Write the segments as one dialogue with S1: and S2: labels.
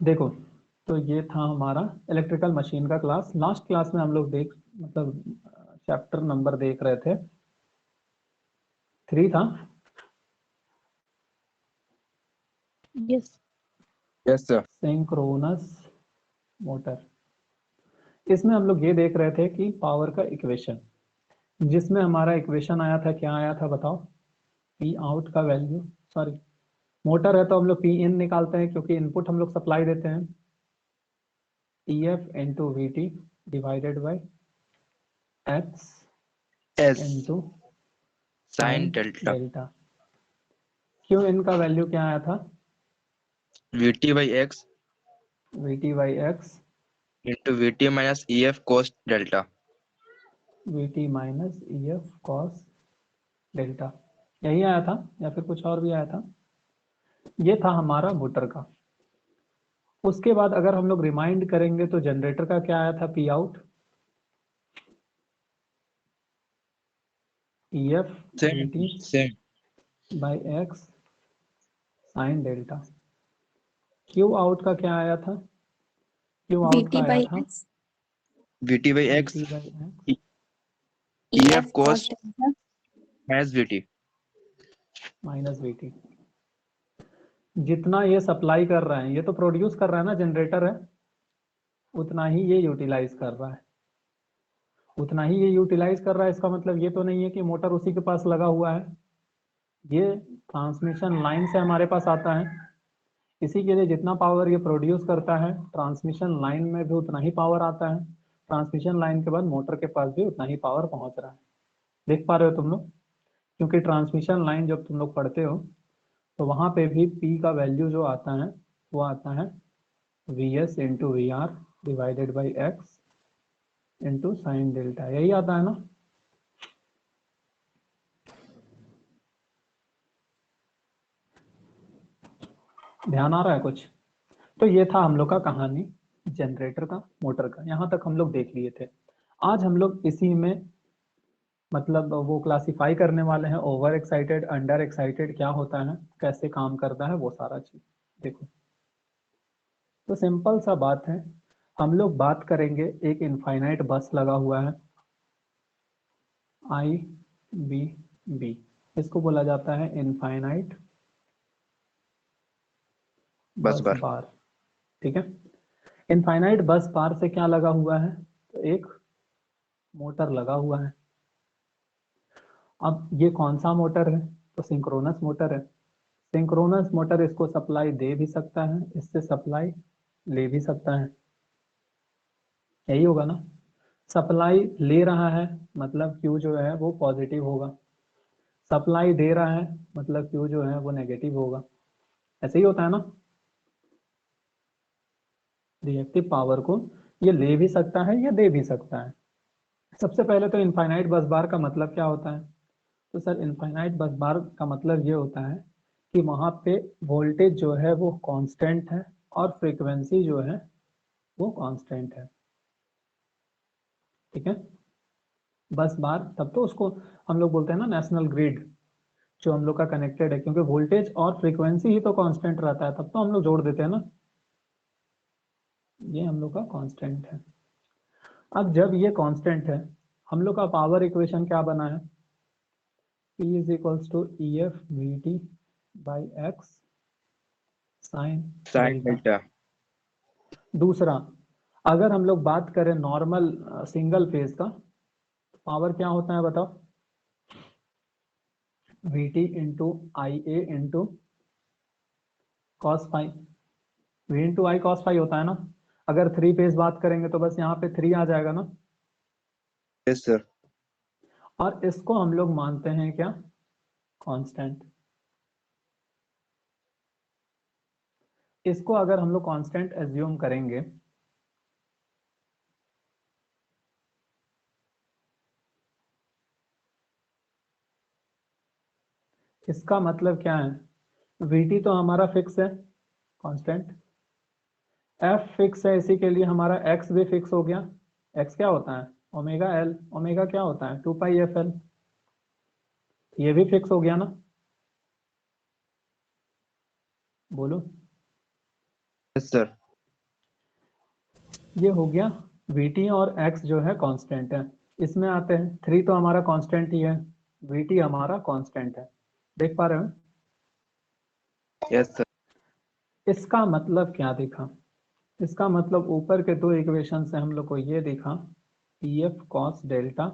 S1: देखो, तो ये था हमारा इलेक्ट्रिकल मशीन का क्लास। लास्ट क्लास में हम लोग चैप्टर नंबर देख रहे थे, 3 था।
S2: Yes
S3: yes sir.
S1: Synchronous motor. इसमें हम लोग ये देख रहे थे कि पावर का इक्वेशन, जिसमें हमारा इक्वेशन आया था, क्या आया था बताओ? पी आउट का वैल्यू, सॉरी मोटर है तो हम लोग पी इन निकालते हैं, क्योंकि इनपुट हम लोग सप्लाई देते हैं। T F into we T divided by x
S3: S
S1: into
S3: sine
S1: sine
S3: delta
S1: delta. क्यों इनका वैल्यू क्या आया था?
S3: VT by x
S1: we T by X
S3: into VT minus E F cos delta.
S1: We T minus E F cos delta, यही आया था या फिर कुछ और भी आया था? ये था हमारा मोटर का। उसके बाद अगर हम लोग रिमाइंड करेंगे तो जनरेटर का क्या आया था? P out E F V T
S3: same
S1: by X sine delta. Q out का क्या आया था? क्यू आउट का
S2: वीटी
S1: आया
S2: बाई
S1: था
S2: X
S3: VT by
S1: V
S3: X
S1: T by X
S3: E
S2: E
S3: F
S2: F
S3: cos
S2: cos delta
S3: minus VT.
S1: Minus V T. जितना ये supply कर रहा है, ये तो प्रोड्यूस कर रहा है ना, जनरेटर है, उतना ही ये यूटिलाइज कर रहा है। उतना ही ये यूटिलाइज कर रहा है, इसका मतलब ये तो नहीं है कि मोटर उसी के पास लगा हुआ है। ये ट्रांसमिशन लाइन से हमारे पास आता है, इसी के लिए जितना पावर ये प्रोड्यूस करता है, ट्रांसमिशन लाइन में भी उतना ही पावर आता है। ट्रांसमिशन लाइन के बाद मोटर के पास भी उतना ही पावर पहुंच रहा है। देख पा रहे हो तुम लोग? क्योंकि ट्रांसमिशन लाइन जब तुम लोग पढ़ते हो तो वहां पे भी P का वैल्यू जो आता है वो आता है Vs into V R divided by X into sine delta, यही आता है ना? ध्यान आ रहा है कुछ? तो ये था हम लोग का कहानी जनरेटर का, मोटर का, यहां तक हम लोग देख लिए थे। आज हम लोग इसी में मतलब वो क्लासिफाई करने वाले हैं, ओवर एक्साइटेड, अंडर एक्साइटेड क्या होता है, कैसे काम करता है, वो सारा चीज देखो। तो सिंपल सा बात है, हम लोग बात करेंगे, एक इनफाइनाइट बस लगा हुआ है आई बी बी, इसको बोला जाता है इनफाइनाइट
S3: बस
S1: बस
S3: बार
S1: बार। ठीक है, इनफाइनाइट बस बार से क्या लगा हुआ है? तो एक मोटर लगा हुआ है। अब ये कौन सा मोटर है? तो सिंक्रोनस मोटर है। सिंक्रोनस मोटर इसको सप्लाई दे भी सकता है, इससे सप्लाई ले भी सकता है, यही होगा ना? सप्लाई ले रहा है मतलब Q जो है वो पॉजिटिव होगा, सप्लाई दे रहा है मतलब Q जो है वो नेगेटिव होगा, ऐसे ही होता है ना? रिएक्टिव पावर को ये ले भी सकता है या दे भी सकता है। सबसे पहले तो इनफाइनाइट बस बार का मतलब क्या होता है? तो सर इनफाइनाइट बस बार का मतलब ये होता है कि वहां पे वोल्टेज जो है वो कांस्टेंट है और फ्रीक्वेंसी जो है वो कांस्टेंट है। ठीक है, बस बार तब तो उसको हम लोग बोलते हैं ना नेशनल ग्रिड, जो हम लोग का कनेक्टेड है, क्योंकि वोल्टेज और फ्रीक्वेंसी ही तो कांस्टेंट रहता है, तब तो हम लोग जोड़ देते हैं ना, ये हम लोग का कांस्टेंट है। अब जब ये कांस्टेंट है, हम लोग का पावर इक्वेशन क्या बना है? P is equals to E F V T by X sine
S3: sine
S1: delta.
S3: Delta
S1: दूसरा, अगर हम लोग बात करें नॉर्मल सिंगल फेज का, पावर क्या होता है बताओ? V T into I A into cos phi, V into I cos phi होता है ना? अगर 3 फेज बात करेंगे तो बस यहाँ पे 3 आ जाएगा ना?
S3: Yes sir.
S1: और इसको हम लोग मानते हैं क्या? कांस्टेंट। इसको अगर हम लोग कांस्टेंट एज्यूम करेंगे, इसका मतलब क्या है? Vt तो हमारा फिक्स है, कांस्टेंट। F फिक्स है, इसी के लिए हमारा x भी फिक्स हो गया। x क्या होता है? Omega L. ओमेगा क्या होता है? 2 पाई एफ एल। ये भी फिक्स हो गया ना? बोलो।
S3: Yes sir.
S1: ये हो गया Vt और x जो है कांस्टेंट है। इसमें आते हैं 3 तो हमारा कांस्टेंट ही है, Vt हमारा कांस्टेंट है, देख पा रहे हो?
S3: Yes sir.
S1: इसका मतलब क्या दिखा? इसका मतलब ऊपर के दो इक्वेशन से हम लोग को ये दिखा EF cos delta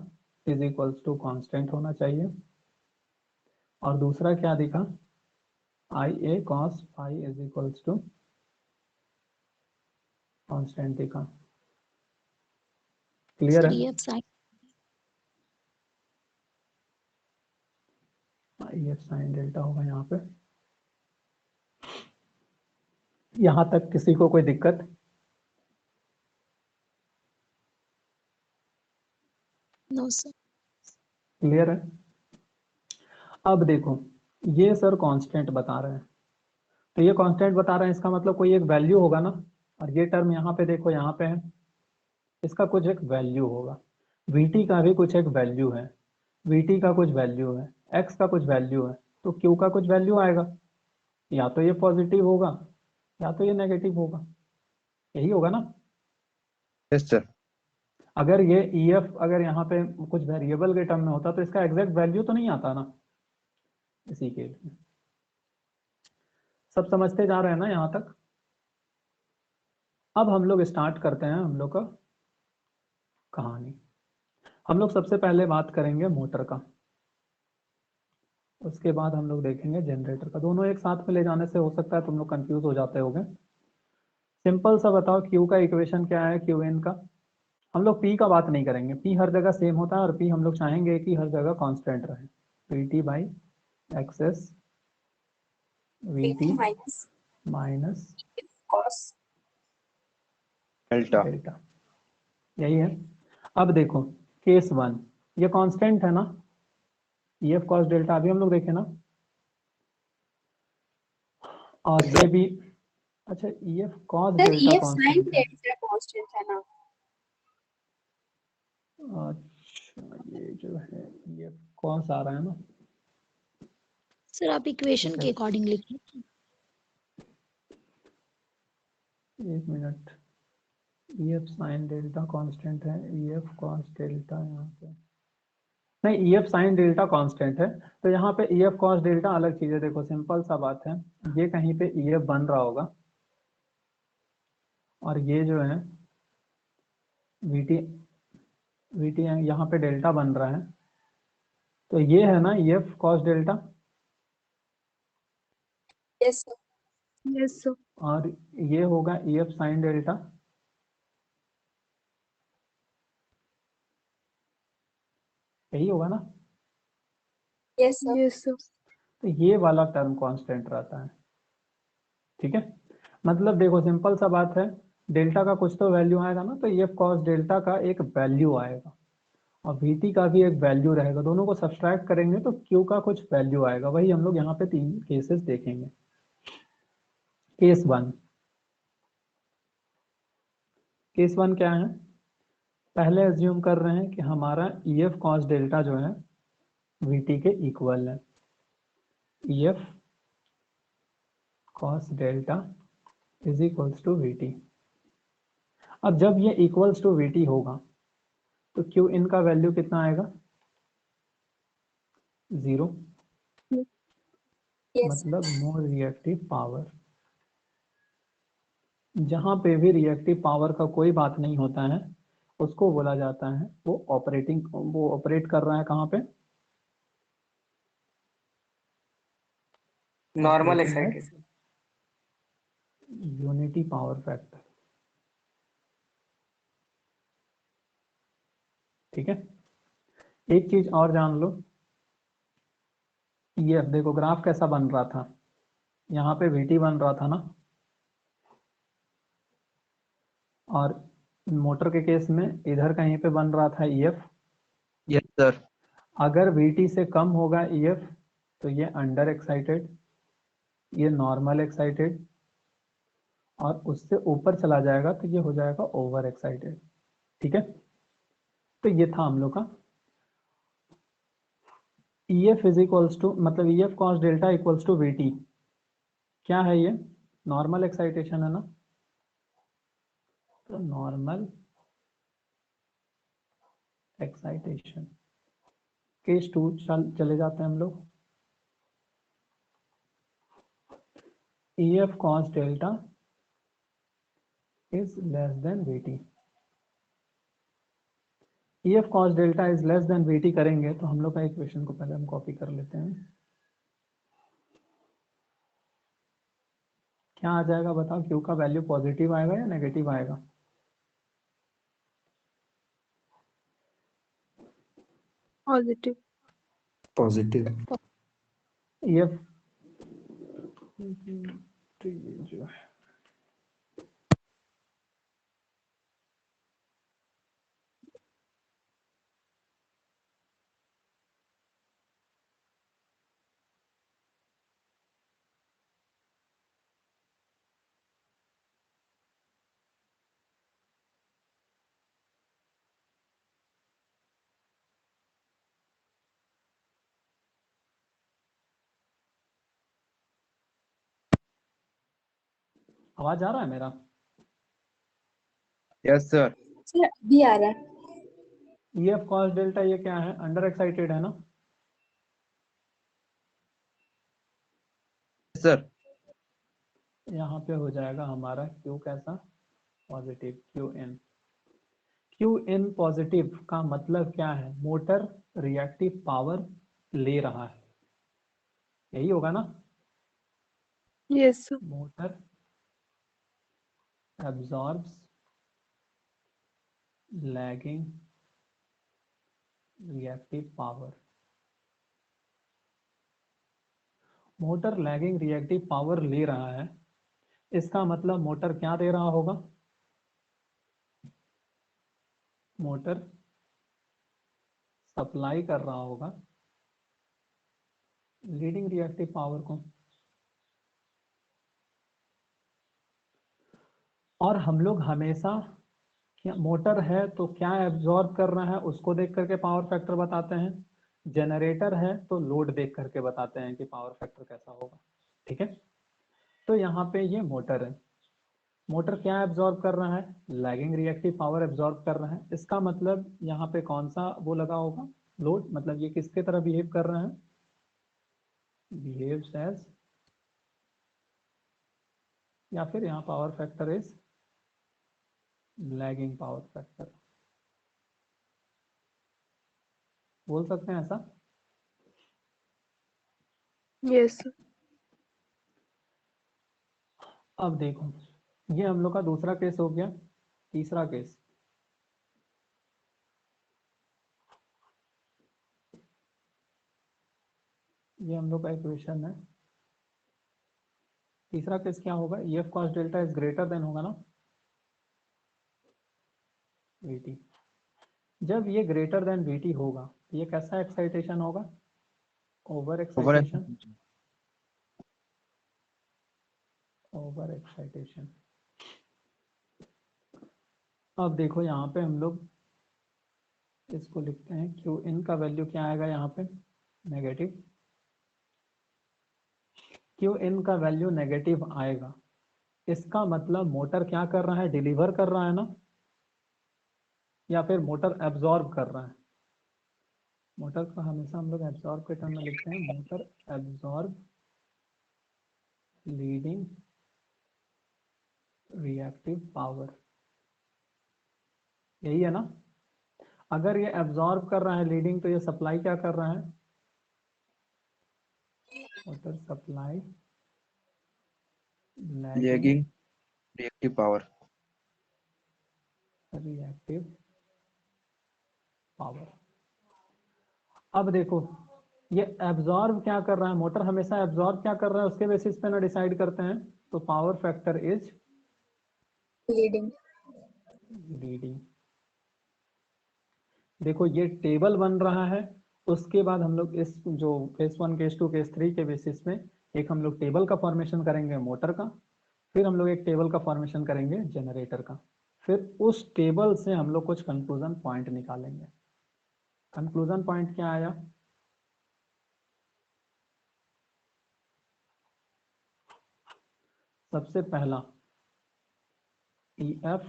S1: is equals to constant होना चाहिए, और दूसरा क्या दिखा IA cos phi is equals to constant दिखा। क्लियर
S2: Sir,
S1: है?
S2: EF sin
S1: IF sin delta होगा यहाँ पे। यहाँ तक किसी को कोई दिक्कत?
S2: no sir.
S1: क्लियर है? अब देखो ये सर कांस्टेंट बता रहे हैं, तो ये कांस्टेंट बता रहे हैं, इसका मतलब कोई एक वैल्यू होगा ना, और ये टर्म यहाँ पे देखो यहाँ पे है, इसका कुछ एक वैल्यू होगा। Vt का भी कुछ एक वैल्यू है, Vt का कुछ वैल्यू है, x का कुछ वैल्यू है, तो Q का कुछ वैल्यू आएगा, या तो ये पॉजिटिव होगा या तो ये नेगेटिव होगा, यही होगा ना।
S3: Yes sir.
S1: अगर ये EF अगर यहाँ पे कुछ वेरिएबल के टर्म में होता तो इसका एग्जैक्ट वैल्यू तो नहीं आता ना, इसी के लिए। सब समझते जा रहे हैं ना यहाँ तक? अब हम लोग स्टार्ट करते हैं हम लोग का कहानी। हम लोग सबसे पहले बात करेंगे मोटर का, उसके बाद हम लोग देखेंगे जनरेटर का। दोनों एक साथ में ले जाने से हो सकता है तुम लोग कंफ्यूज हो जाते होगे। सिंपल सा बताओ क्यू का इक्वेशन क्या है, क्यू एन का। हम लोग पी का बात नहीं करेंगे, पी हर जगह सेम होता है, और पी हम लोग चाहेंगे कि हर जगह कांस्टेंट रहे। P T by access we T minus
S3: delta.
S1: Delta, यही है। अब देखो केस वन, ये कांस्टेंट है ना, EF cos डेल्टा अभी हम लोग देखे ना, और ये भी। अच्छा EF cos
S4: sir
S1: delta
S4: EF sin
S1: constant है।
S4: डेल्टा कांस्टेंट है ना।
S1: अच्छा ये जो है EF cos आ रहा है ना,
S2: Sir, आप इक्वेशन के अकॉर्डिंग लिखिए।
S1: एक minute. EF sin delta constant है, EF cos डेल्टा यहाँ पे नहीं, EF sin डेल्टा कांस्टेंट है, तो यहाँ पे EF cos डेल्टा अलग चीज है। देखो सिंपल सा बात है, ये कहीं पे EF बन रहा होगा, और ये जो है VT यहाँ पे डेल्टा बन रहा है, तो ये है ना EF cos delta,
S4: yes sir. Yes sir.
S1: और ये होगा EF sin डेल्टा। यही होगा ना।
S4: Yes sir. Yes sir.
S1: तो ये वाला टर्म कांस्टेंट रहता है, ठीक है। मतलब देखो सिंपल सा बात है, डेल्टा का कुछ तो वैल्यू आएगा ना, तो EF cos डेल्टा का एक वैल्यू आएगा, और VT का भी एक वैल्यू रहेगा, दोनों को सब्सट्रैक्ट करेंगे तो Q का कुछ वैल्यू आएगा। वही हम लोग यहाँ पे 3 केसेस देखेंगे। केस वन, केस वन क्या है, पहले एज्यूम कर रहे हैं कि हमारा EF cos डेल्टा जो है VT के इक्वल है। EF cos delta is equals to VT। अब जब ये इक्वल्स टू VT होगा तो Q इन का वैल्यू कितना आएगा, 0,
S4: यस
S1: मतलब नो रिएक्टिव पावर। जहां पे भी रिएक्टिव पावर का कोई बात नहीं होता है उसको बोला जाता है वो ऑपरेट कर रहा है कहाँ पे,
S4: normal
S1: operating eight
S4: excitation.
S1: Unity power factor, ठीक है। एक चीज और जान लो, ये देखो ग्राफ कैसा बन रहा था, यहाँ पे VT बन रहा था ना, और मोटर के केस में इधर कहीं पे बन रहा था EF।
S3: Yes sir.
S1: अगर VT से कम होगा EF तो ये अंडर एक्साइटेड, ये नॉर्मल एक्साइटेड, और उससे ऊपर चला जाएगा तो ये हो जाएगा ओवर एक्साइटेड, ठीक है। तो ये था हम लोग का EF इज इक्वल्स टू, मतलब EF cos delta equals to VT। क्या है ये, नॉर्मल एक्साइटेशन है ना, तो नॉर्मल एक्साइटेशन। केस 2 चले जाते हैं हम लोग। EF cos delta is less than VT। EF cos delta is less than VT करेंगे तो हम लोग का इक्वेशन को पहले हम कॉपी कर लेते हैं। क्या आ जाएगा बताओ, Q का वैल्यू पॉजिटिव आएगा या नेगेटिव आएगा?
S4: Positive.
S3: Positive.
S1: EF आवाज आ रहा है मेरा?
S3: Yes, sir.
S4: Sir, अभी आ रहा है।
S1: EF cos डेल्टा ये क्या है? अंडर एक्साइटेड है ना?
S3: Yes, sir.
S1: यहाँ पे हो जाएगा हमारा Q कैसा? Positive QN। QN पॉजिटिव का मतलब क्या है? मोटर रिएक्टिव पावर ले रहा है, यही होगा ना?
S4: Yes, sir.
S1: Motor absorbs lagging reactive power। Motor lagging reactive power ले रहा है, इसका मतलब मोटर क्या दे रहा होगा? मोटर सप्लाई कर रहा होगा लीडिंग रिएक्टिव पावर को। और हम लोग हमेशा क्या, मोटर है तो क्या एब्जॉर्ब कर रहा है उसको देख करके पावर फैक्टर बताते हैं, जनरेटर है तो लोड देख करके बताते हैं कि पावर फैक्टर कैसा होगा। ठीक है, तो यहाँ पे ये मोटर है, मोटर क्या एब्जॉर्ब कर रहा है? लैगिंग रिएक्टिव पावर एब्जॉर्ब कर रहा है। इसका मतलब यहाँ पे कौन सा वो लगा होगा? लोड। मतलब ये किसके तरह बिहेव कर रहा है? बिहेव्स एज, या फिर यहाँ power factor is lagging power factor, बोल सकते हैं ऐसा।
S4: Yes, sir.
S1: अब देखो, ये हम लोग का दूसरा केस हो गया। तीसरा केस, ये हम लोग का इक्वेशन है। तीसरा केस क्या होगा? EF cos delta is greater then होगा ना VT। जब ये ग्रेटर देन VT होगा तो ये कैसा एक्साइटेशन होगा? Over
S3: Over.
S1: Excitation. Over excitation. अब देखो यहाँ पे हम लोग इसको लिखते हैं, क्यू इन का वैल्यू क्या आएगा यहाँ पे? नेगेटिव। क्यू इन का वैल्यू नेगेटिव आएगा, इसका मतलब मोटर क्या कर रहा है? डिलीवर कर रहा है ना, या फिर मोटर एब्जॉर्ब कर रहा है? मोटर को हमेशा हम लोग एब्जॉर्ब के टर्म में लिखते हैं, motor absorb leading reactive power, यही है ना? अगर ये एब्जॉर्ब कर रहा है लीडिंग, तो ये सप्लाई क्या कर रहा है? Motor supply lagging
S3: Lagging reactive power.
S1: Reactive power. अब देखो, ये एब्जॉर्ब क्या कर रहा है? मोटर हमेशा एब्जॉर्ब क्या कर रहा है उसके बेसिस पे ना डिसाइड करते हैं। तो power factor is
S4: Leading.
S1: Leading. देखो ये टेबल बन रहा है, उसके बाद हम लोग इस जो केस 1 केस 2 केस 3 के बेसिस में एक हम लोग टेबल का फॉर्मेशन करेंगे मोटर का, फिर हम लोग एक टेबल का फॉर्मेशन करेंगे जनरेटर का, फिर उस टेबल से हम लोग कुछ कंक्लूजन पॉइंट निकालेंगे। कंक्लूजन पॉइंट क्या आया? सबसे पहला EF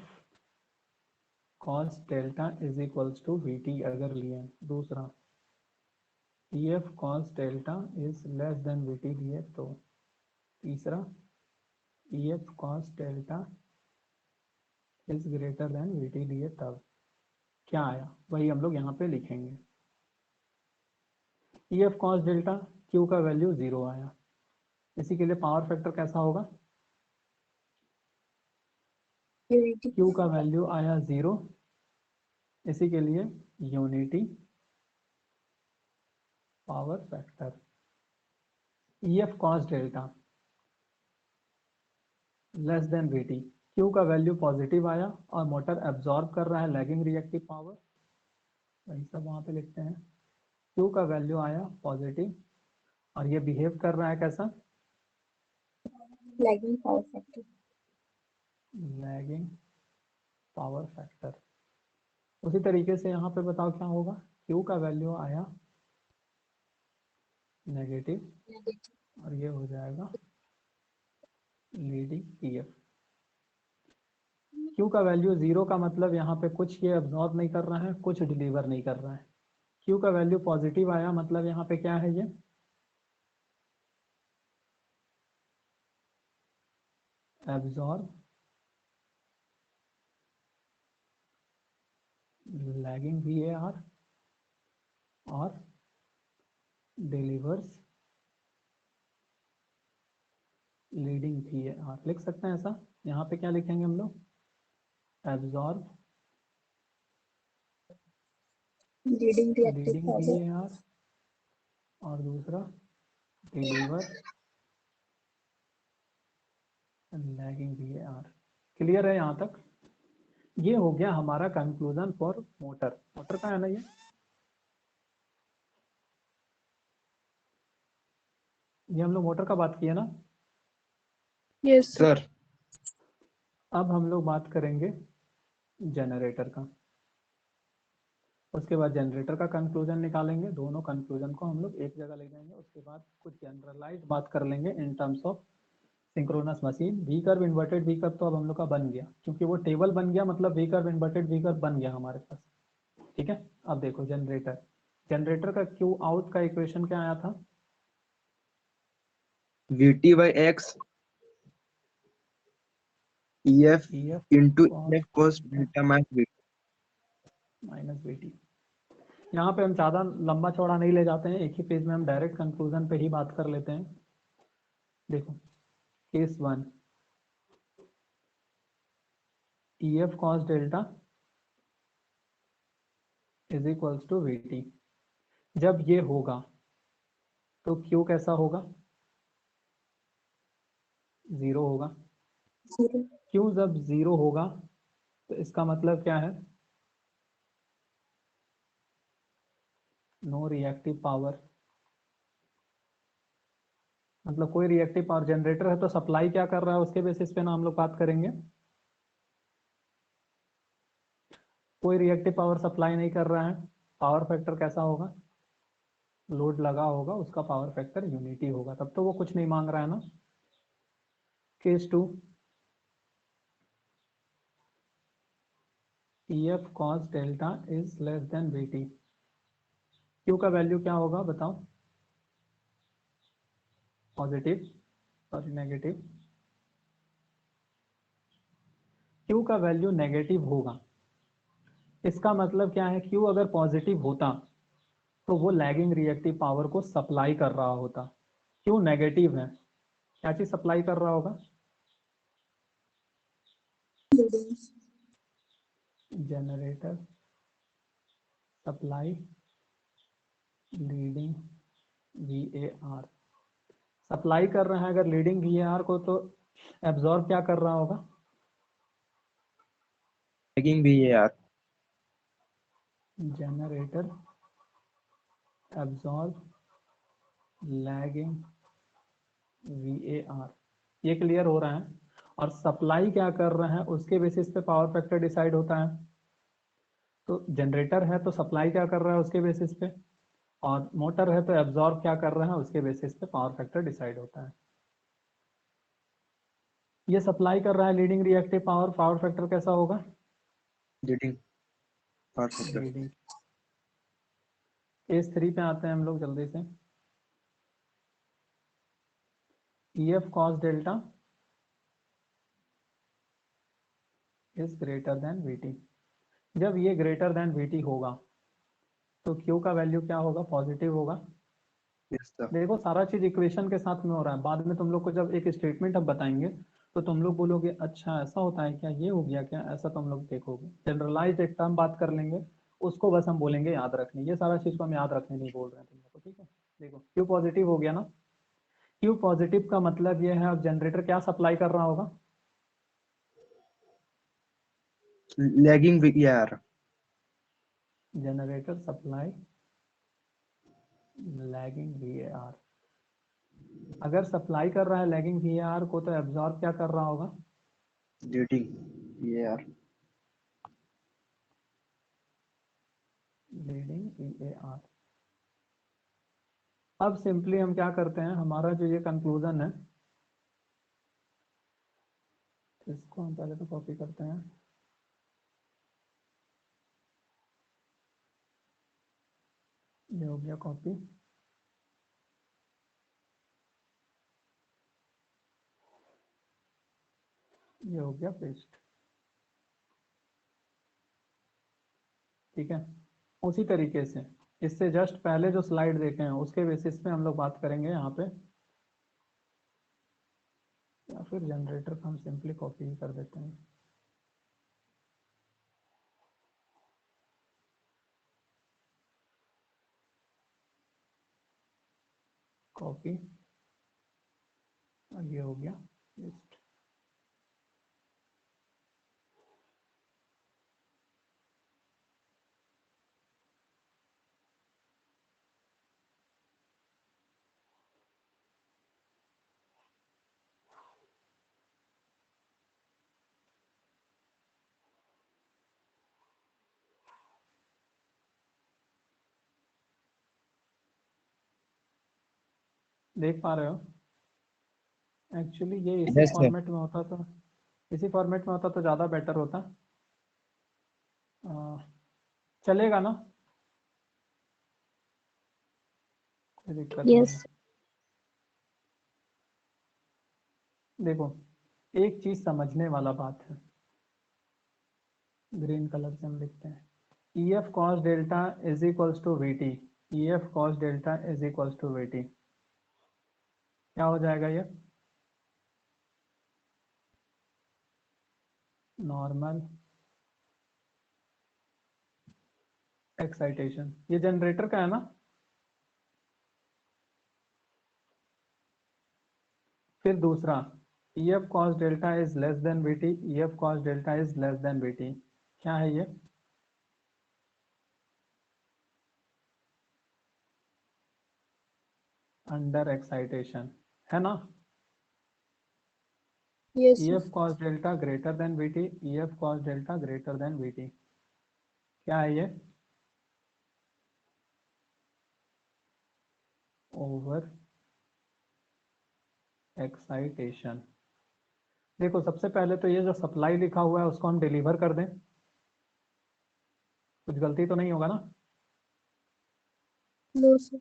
S1: cos delta is equals to V T अगर लिए, दूसरा E F cos delta is less than V T लिए तो, तीसरा E F cos delta is greater than V T लिए तब। क्या आया वही हम लोग यहाँ पे लिखेंगे। ई एफ कॉस डेल्टा क्यू का वैल्यू 0 आया, इसी के लिए पावर फैक्टर कैसा होगा,
S4: यूनिटी
S1: क्यू का वैल्यू आया 0, इसी के लिए यूनिटी पावर फैक्टर। ई F cos delta less than V T, Q का वैल्यू पॉजिटिव आया और मोटर एब्जॉर्ब कर रहा है लैगिंग रिएक्टिव पावर, वही सब वहाँ पे लिखते हैं। क्यू का वैल्यू आया पॉजिटिव और ये बिहेव कर रहा है कैसा,
S4: lagging power factor.
S1: Lagging power factor. उसी तरीके से यहाँ पे बताओ क्या होगा, क्यू का वैल्यू आया नेगेटिव और ये हो जाएगा लीडिंग पीएफ। क्यू का वैल्यू 0 का मतलब यहाँ पे कुछ ये अब्जॉर्ब नहीं कर रहा है, कुछ डिलीवर नहीं कर रहा है। क्यू का वैल्यू पॉजिटिव आया मतलब यहाँ पे क्या है, ये एब्जॉर्ब लैगिंग VAR और डिलीवर्स लीडिंग VAR। लिख सकते हैं ऐसा, यहाँ पे क्या लिखेंगे हम लोग, absorb
S4: leading reactive
S1: leading
S4: power.
S1: VAR और दूसरा डिलीवर लैगिंग VAR। क्लियर है यहाँ तक। ये हो गया हमारा कंक्लूजन फॉर मोटर। मोटर का है ना ये हम लोग मोटर का बात किए ना।
S4: यस
S3: सर
S1: अब हम लोग बात करेंगे जनरेटर का, उसके बाद जनरेटर का कंक्लूजन निकालेंगे, दोनों कंक्लूजन को हम लोग एक जगह ले जाएंगे। उसके बाद कुछ जनरलाइज बात कर लेंगे in terms of synchronous machine. V curve inverted V curve तो अब हम लोग का बन गया, क्योंकि वो टेबल बन गया, मतलब V curve inverted V curve बन गया हमारे पास। ठीक है, अब देखो जनरेटर, जनरेटर का क्यू आउट का इक्वेशन क्या आया था,
S3: VT by X EF
S1: EF
S3: into
S1: cos
S3: EF cos delta minus VT।
S1: Minus VT। यहाँ पे हम ज़्यादा लंबा चौड़ा नहीं ले जाते हैं, एक ही पेज में हम डायरेक्ट कंक्लूजन पे ही बात कर लेते हैं। देखो case 1, EF cos delta is equals to VT। जब ये होगा तो Q कैसा होगा, 0 होगा।
S4: जीरो।
S1: Q जब 0 होगा तो इसका मतलब क्या है, नो रिएक्टिव पावर, मतलब कोई रिएक्टिव पावर। जनरेटर है तो सप्लाई क्या कर रहा है उसके बेसिस पे ना हम लोग बात करेंगे। कोई रिएक्टिव पावर सप्लाई नहीं कर रहा है, पावर फैक्टर कैसा होगा, लोड लगा होगा उसका पावर फैक्टर यूनिटी होगा, तब तो वो कुछ नहीं मांग रहा है ना। Case 2, EF cos delta is less then VT। Q का वैल्यू क्या होगा बताओ, पॉजिटिव सॉरी नेगेटिव। Q का वैल्यू नेगेटिव होगा, इसका मतलब क्या है, Q अगर पॉजिटिव होता तो वो लैगिंग रिएक्टिव पावर को सप्लाई कर रहा होता। Q नेगेटिव है, क्या चीज सप्लाई कर रहा होगा,
S4: leading.
S1: Generator supply leading VAR। Supply कर रहा है अगर लीडिंग VAR को, तो एब्जॉर्ब क्या कर रहा होगा,
S3: Lagging VAR।
S1: Generator absorb lagging VAR। ये क्लियर हो रहा है। और सप्लाई क्या कर रहा है उसके बेसिस पे पावर फैक्टर डिसाइड होता है। तो जनरेटर है तो सप्लाई क्या कर रहा है उसके बेसिस पे, और मोटर है तो एब्जॉर्ब क्या कर रहा है उसके बेसिस पे पावर फैक्टर डिसाइड होता है। ये सप्लाई कर रहा है leading reactive power, power factor कैसा होगा,
S3: Leading और सब्जेक्ट
S1: लीडिंग। केस 3 पे आते हैं हम लोग जल्दी से। EF cos delta is greater then VT। जब ये ग्रेटर देन VT होगा तो Q का वैल्यू क्या होगा? पॉजिटिव होगा।
S3: Yes sir.
S1: देखो सारा चीज इक्वेशन के साथ में हो रहा है, बाद में तुम लोग को जब एक स्टेटमेंट हम बताएंगे तो तुम लोग बोलोगे अच्छा ऐसा होता है क्या, ये हो गया क्या, ऐसा तुम लोग देखोगे। जनरलाइज एक टर्म बात कर लेंगे, उसको बस हम बोलेंगे याद रखने, ये सारा चीज को हम याद रखने नहीं बोल रहे हैं तुम लोग को, ठीक है। देखो क्यू पॉजिटिव हो गया ना, क्यू पॉजिटिव का मतलब ये है अब जनरेटर क्या सप्लाई कर रहा होगा?
S3: Lagging VAR।
S1: Generator supply lagging VAR। अगर सप्लाई कर रहा है लैगिंग VAR को तो एब्जॉर्ब क्या कर रहा होगा?
S3: Leading VAR।
S1: Leading VAR। अब सिंपली हम क्या करते हैं, हमारा जो ये कंक्लूजन है इसको हम पहले तो कॉपी करते हैं। ये हो गया कॉपी, ये हो गया पेस्ट, ठीक है। उसी तरीके से इससे जस्ट पहले जो स्लाइड देखे हैं उसके बेसिस पे हम लोग बात करेंगे यहाँ पे, या फिर जनरेटर को हम सिंपली कॉपी ही कर देते हैं। कॉपी, और ये हो गया पेस्ट। देख पा रहे हो? एक्चुअली ये इसी
S3: यस सर।
S1: फॉर्मेट में होता तो, इसी फॉर्मेट में होता तो ज़्यादा बेटर होता। चलेगा ना, कोई दिक्कत नहीं
S2: Yes.
S1: है। देखो एक चीज समझने वाला बात है, ग्रीन कलर से हम लिखते हैं EF cos delta is equals to VT। EF cos delta is equals to VT क्या हो जाएगा? ये नॉर्मल एक्साइटेशन, ये जनरेटर का है ना। फिर दूसरा EF cos delta is less then VT। EF cos delta is less then VT क्या है ये? अंडर एक्साइटेशन है ना।
S4: Yes, sir.
S1: EF cos delta greater than VT। EF cos delta greater than VT क्या है ये? Over excitation. देखो सबसे पहले तो ये जो सप्लाई लिखा हुआ है उसको हम डिलीवर कर दें, कुछ गलती तो नहीं होगा ना।
S4: No, sir.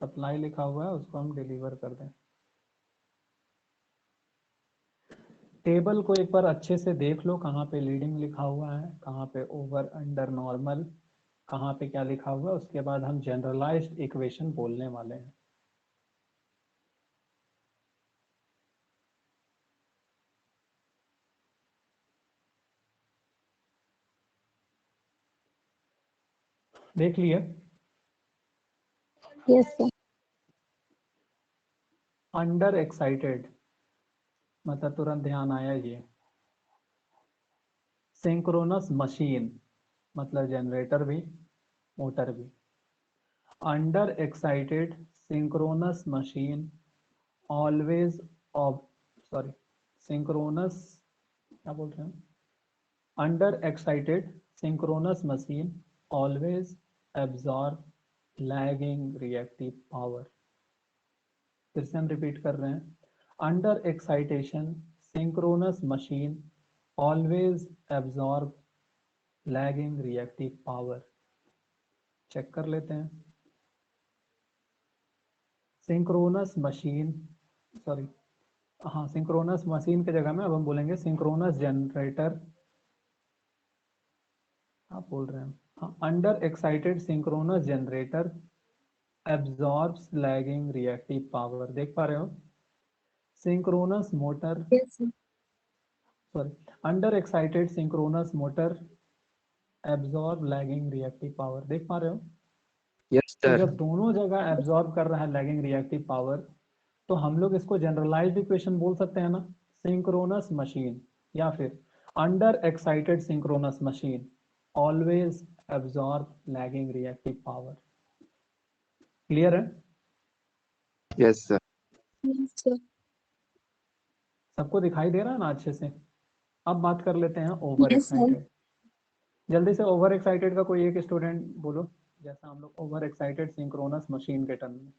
S1: सप्लाई लिखा हुआ है उसको हम डिलीवर कर दें। टेबल को एक बार अच्छे से देख लो, कहाँ पे लीडिंग लिखा हुआ है, कहाँ पे ओवर अंडर नॉर्मल, कहाँ पे क्या लिखा हुआ है। उसके बाद हम जनरलाइज्ड इक्वेशन बोलने वाले हैं। देख लिए?
S2: Yes, sir.
S1: अंडर एक्साइटेड मतलब तुरंत ध्यान आया ये। सिंक्रोनस मशीन मतलब जनरेटर भी मोटर भी। Under excited synchronous machine always of, sorry synchronous, क्या बोल रहे हैं, under excited synchronous machine always absorb lagging reactive power. फिर से हम रिपीट कर रहे हैं, under excitation synchronous machine always absorb lagging reactive power. Check कर लेते हैं। सिंक्रोनस मशीन, सॉरी, हाँ सिंक्रोनस मशीन की जगह में अब हम बोलेंगे सिंक्रोनस जनरेटर। आप बोल रहे हैं हाँ, under excited synchronous generator absorbs lagging reactive power. देख पा रहे हो? Synchronous motor,
S4: Yes, sir.
S1: Sorry, under excited synchronous motor absorb lagging reactive power. देख पा रहे हो?
S3: Yes,
S1: तो
S3: sir.
S1: जब दोनों जगह एब्जॉर्ब कर रहा है लैगिंग रिएक्टिव पावर, तो हम लोग इसको जनरलाइज्ड इक्वेशन बोल सकते हैं ना, सिंक्रोनस मशीन या फिर under excited synchronous machine always absorb lagging reactive power. Clear है?
S3: Yes, sir.
S4: Yes, sir.
S1: सबको दिखाई दे रहा है ना अच्छे से? अब बात कर लेते हैं ओवर
S4: Yes, sir.
S1: एक्साइटेड। जल्दी से ओवर एक्साइटेड का कोई एक स्टूडेंट बोलो, जैसा हम लोग ओवर एक्साइटेड सिंक्रोनस मशीन के टर्म में।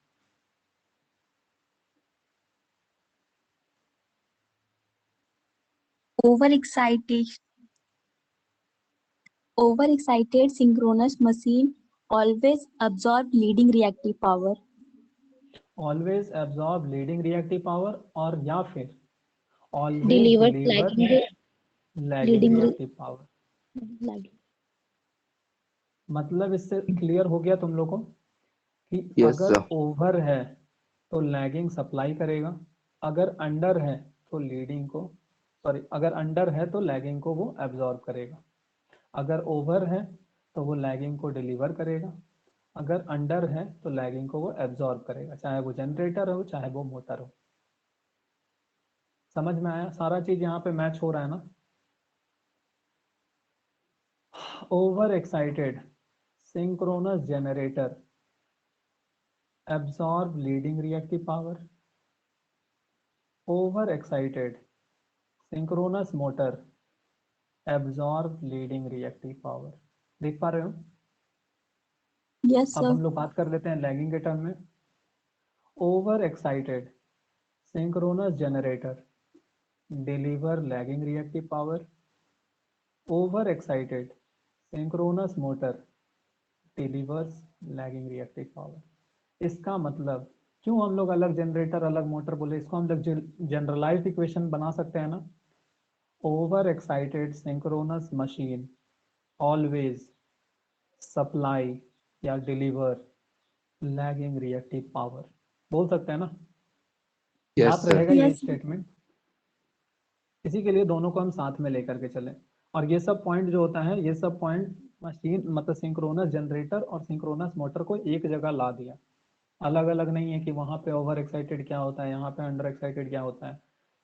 S5: Overexcited synchronous machine always absorb leading reactive power.
S1: Always absorb leading reactive power, और या फिर always
S2: Delivered
S1: deliver
S2: lagging
S1: lagging
S2: leading
S1: reactive power.
S2: lagging.
S1: मतलब इससे क्लियर हो गया तुम लोगों को कि
S3: Yes,
S1: अगर
S3: sir.
S1: ओवर है तो लैगिंग सप्लाई करेगा, अगर अंडर है तो लीडिंग को, सॉरी, अगर अंडर है तो लैगिंग को वो एब्जॉर्ब करेगा, अगर ओवर है तो वो लैगिंग को डिलीवर करेगा, अगर अंडर है तो लैगिंग को वो एब्जॉर्ब करेगा, चाहे वो जनरेटर हो चाहे वो मोटर हो। समझ में आया? सारा चीज यहाँ पे मैच हो रहा है ना? Over excited synchronous generator absorb leading reactive power, over excited synchronous motor absorb leading reactive power। देख पा रहे हो?
S5: Yes,
S1: अब
S5: sir.
S1: हम लोग बात कर लेते हैं लैगिंग के टर्म में। Over excited synchronous generator deliver lagging reactive power, over excited synchronous motor delivers lagging reactive power. इसका मतलब क्यों हम लोग अलग जनरेटर अलग मोटर बोले? इसको हम लोग जनरलाइज्ड इक्वेशन बना सकते हैं ना, over excited synchronous machine always supply या डिलीवर लैगिंग रिएक्टिव पावर। बोल सकते हैं ना?
S3: Yes,
S1: याद
S3: sir.
S1: रहेगा ये
S5: Yes, sir.
S1: स्टेटमेंट? इसी के लिए दोनों को हम साथ में लेकर के चलें। और ये सब पॉइंट जो होता है, ये सब पॉइंट मशीन मतलब सिंक्रोनस जनरेटर और सिंक्रोनस मोटर को एक जगह ला दिया। अलग अलग नहीं है कि वहां पे ओवर एक्साइटेड क्या होता है, यहाँ पे अंडर एक्साइटेड क्या होता है।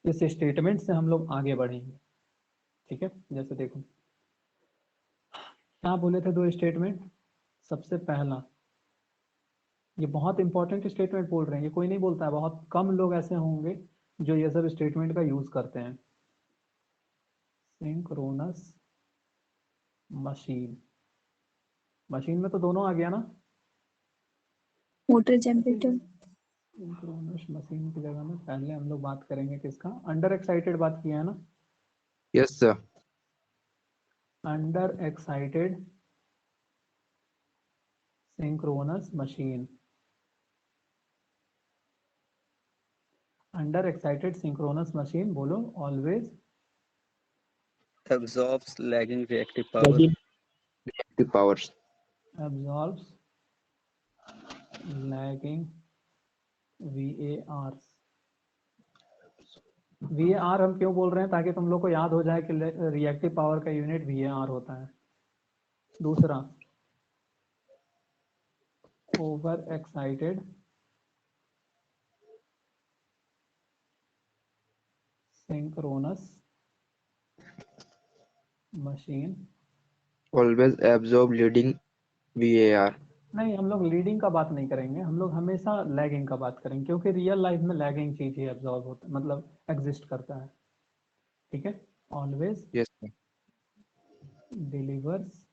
S1: इस स्टेटमेंट से हम लोग आगे बढ़ेंगे। ठीक है, जैसे देखो क्या बोले थे दो स्टेटमेंट। सबसे पहला, ये बहुत इंपॉर्टेंट स्टेटमेंट बोल रहे हैं, ये कोई नहीं बोलता है, बहुत कम लोग ऐसे होंगे जो ये सब स्टेटमेंट का यूज करते हैं। सिंक्रोनस मशीन, मशीन में तो दोनों आ गया ना।
S5: Motor generator.
S1: सिंक्रोनस मशीन की जगह में पहले हम लोग बात करेंगे किसका? अंडर एक्साइटेड बात किया है ना।
S3: Yes, sir.
S1: Under excited synchronous machine, under excited synchronous machine बोलो always
S6: absorbs lagging reactive power.
S3: The powers.
S1: absorbs lagging VAR। VAR हम क्यों बोल रहे हैं? ताकि तुम लोग को याद हो जाए कि रिएक्टिव पावर का यूनिट VAR होता है। दूसरा, over excited synchronous machine,
S3: Always absorb leading VAR.
S1: नहीं हम लोग लीडिंग का बात नहीं करेंगे, हम लोग हमेशा लैगिंग का बात करेंगे, क्योंकि रियल लाइफ में लैगिंग चीज ही एब्जॉर्ब होता है, मतलब एग्जिस्ट करता है। ठीक है, always
S3: Yes, sir.
S1: Delivers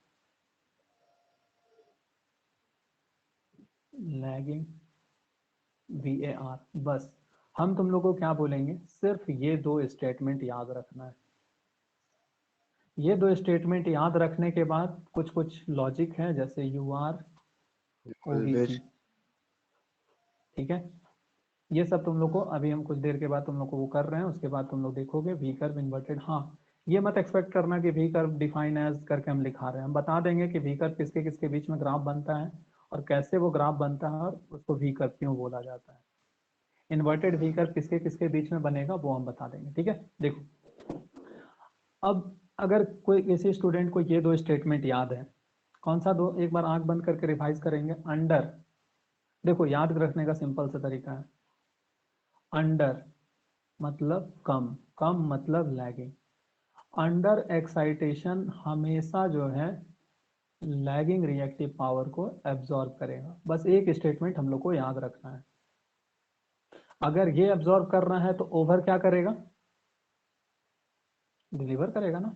S1: lagging VAR। बस हम तुम लोग को क्या बोलेंगे, सिर्फ ये दो स्टेटमेंट याद रखना है। ये दो स्टेटमेंट याद रखने के बाद कुछ कुछ लॉजिक है, जैसे यू आर
S3: always,
S1: ओबीसी, ठीक है। ये सब तुम लोग को अभी हम कुछ देर के बाद तुम लोग को वो कर रहे हैं, उसके बाद तुम लोग देखोगे वी कर्व इन्वर्टेड। हाँ, ये मत एक्सपेक्ट करना कि वी कर्व डिफाइन एज करके हम लिखा रहे हैं, हम बता देंगे कि वी कर्व किसके किसके बीच में ग्राफ बनता है और कैसे वो ग्राफ बनता है और उसको वी कर्व क्यों बोला जाता है। इन्वर्टेड वी कर्व किसके किसके बीच में बनेगा वो हम बता देंगे, ठीक है। देखो, अब अगर कोई किसी स्टूडेंट को ये दो स्टेटमेंट याद है, कौन सा दो, एक बार आंख बंद करके रिवाइज करेंगे। अंडर, देखो याद रखने का सिंपल सा तरीका है, अंडर मतलब कम, कम मतलब लैगिंग। अंडर एक्साइटेशन हमेशा जो है लैगिंग रिएक्टिव पावर को एब्जॉर्ब करेगा। बस एक स्टेटमेंट हम लोग को याद रखना है, अगर ये एब्जॉर्ब कर रहा है तो ओवर क्या करेगा, डिलीवर करेगा ना।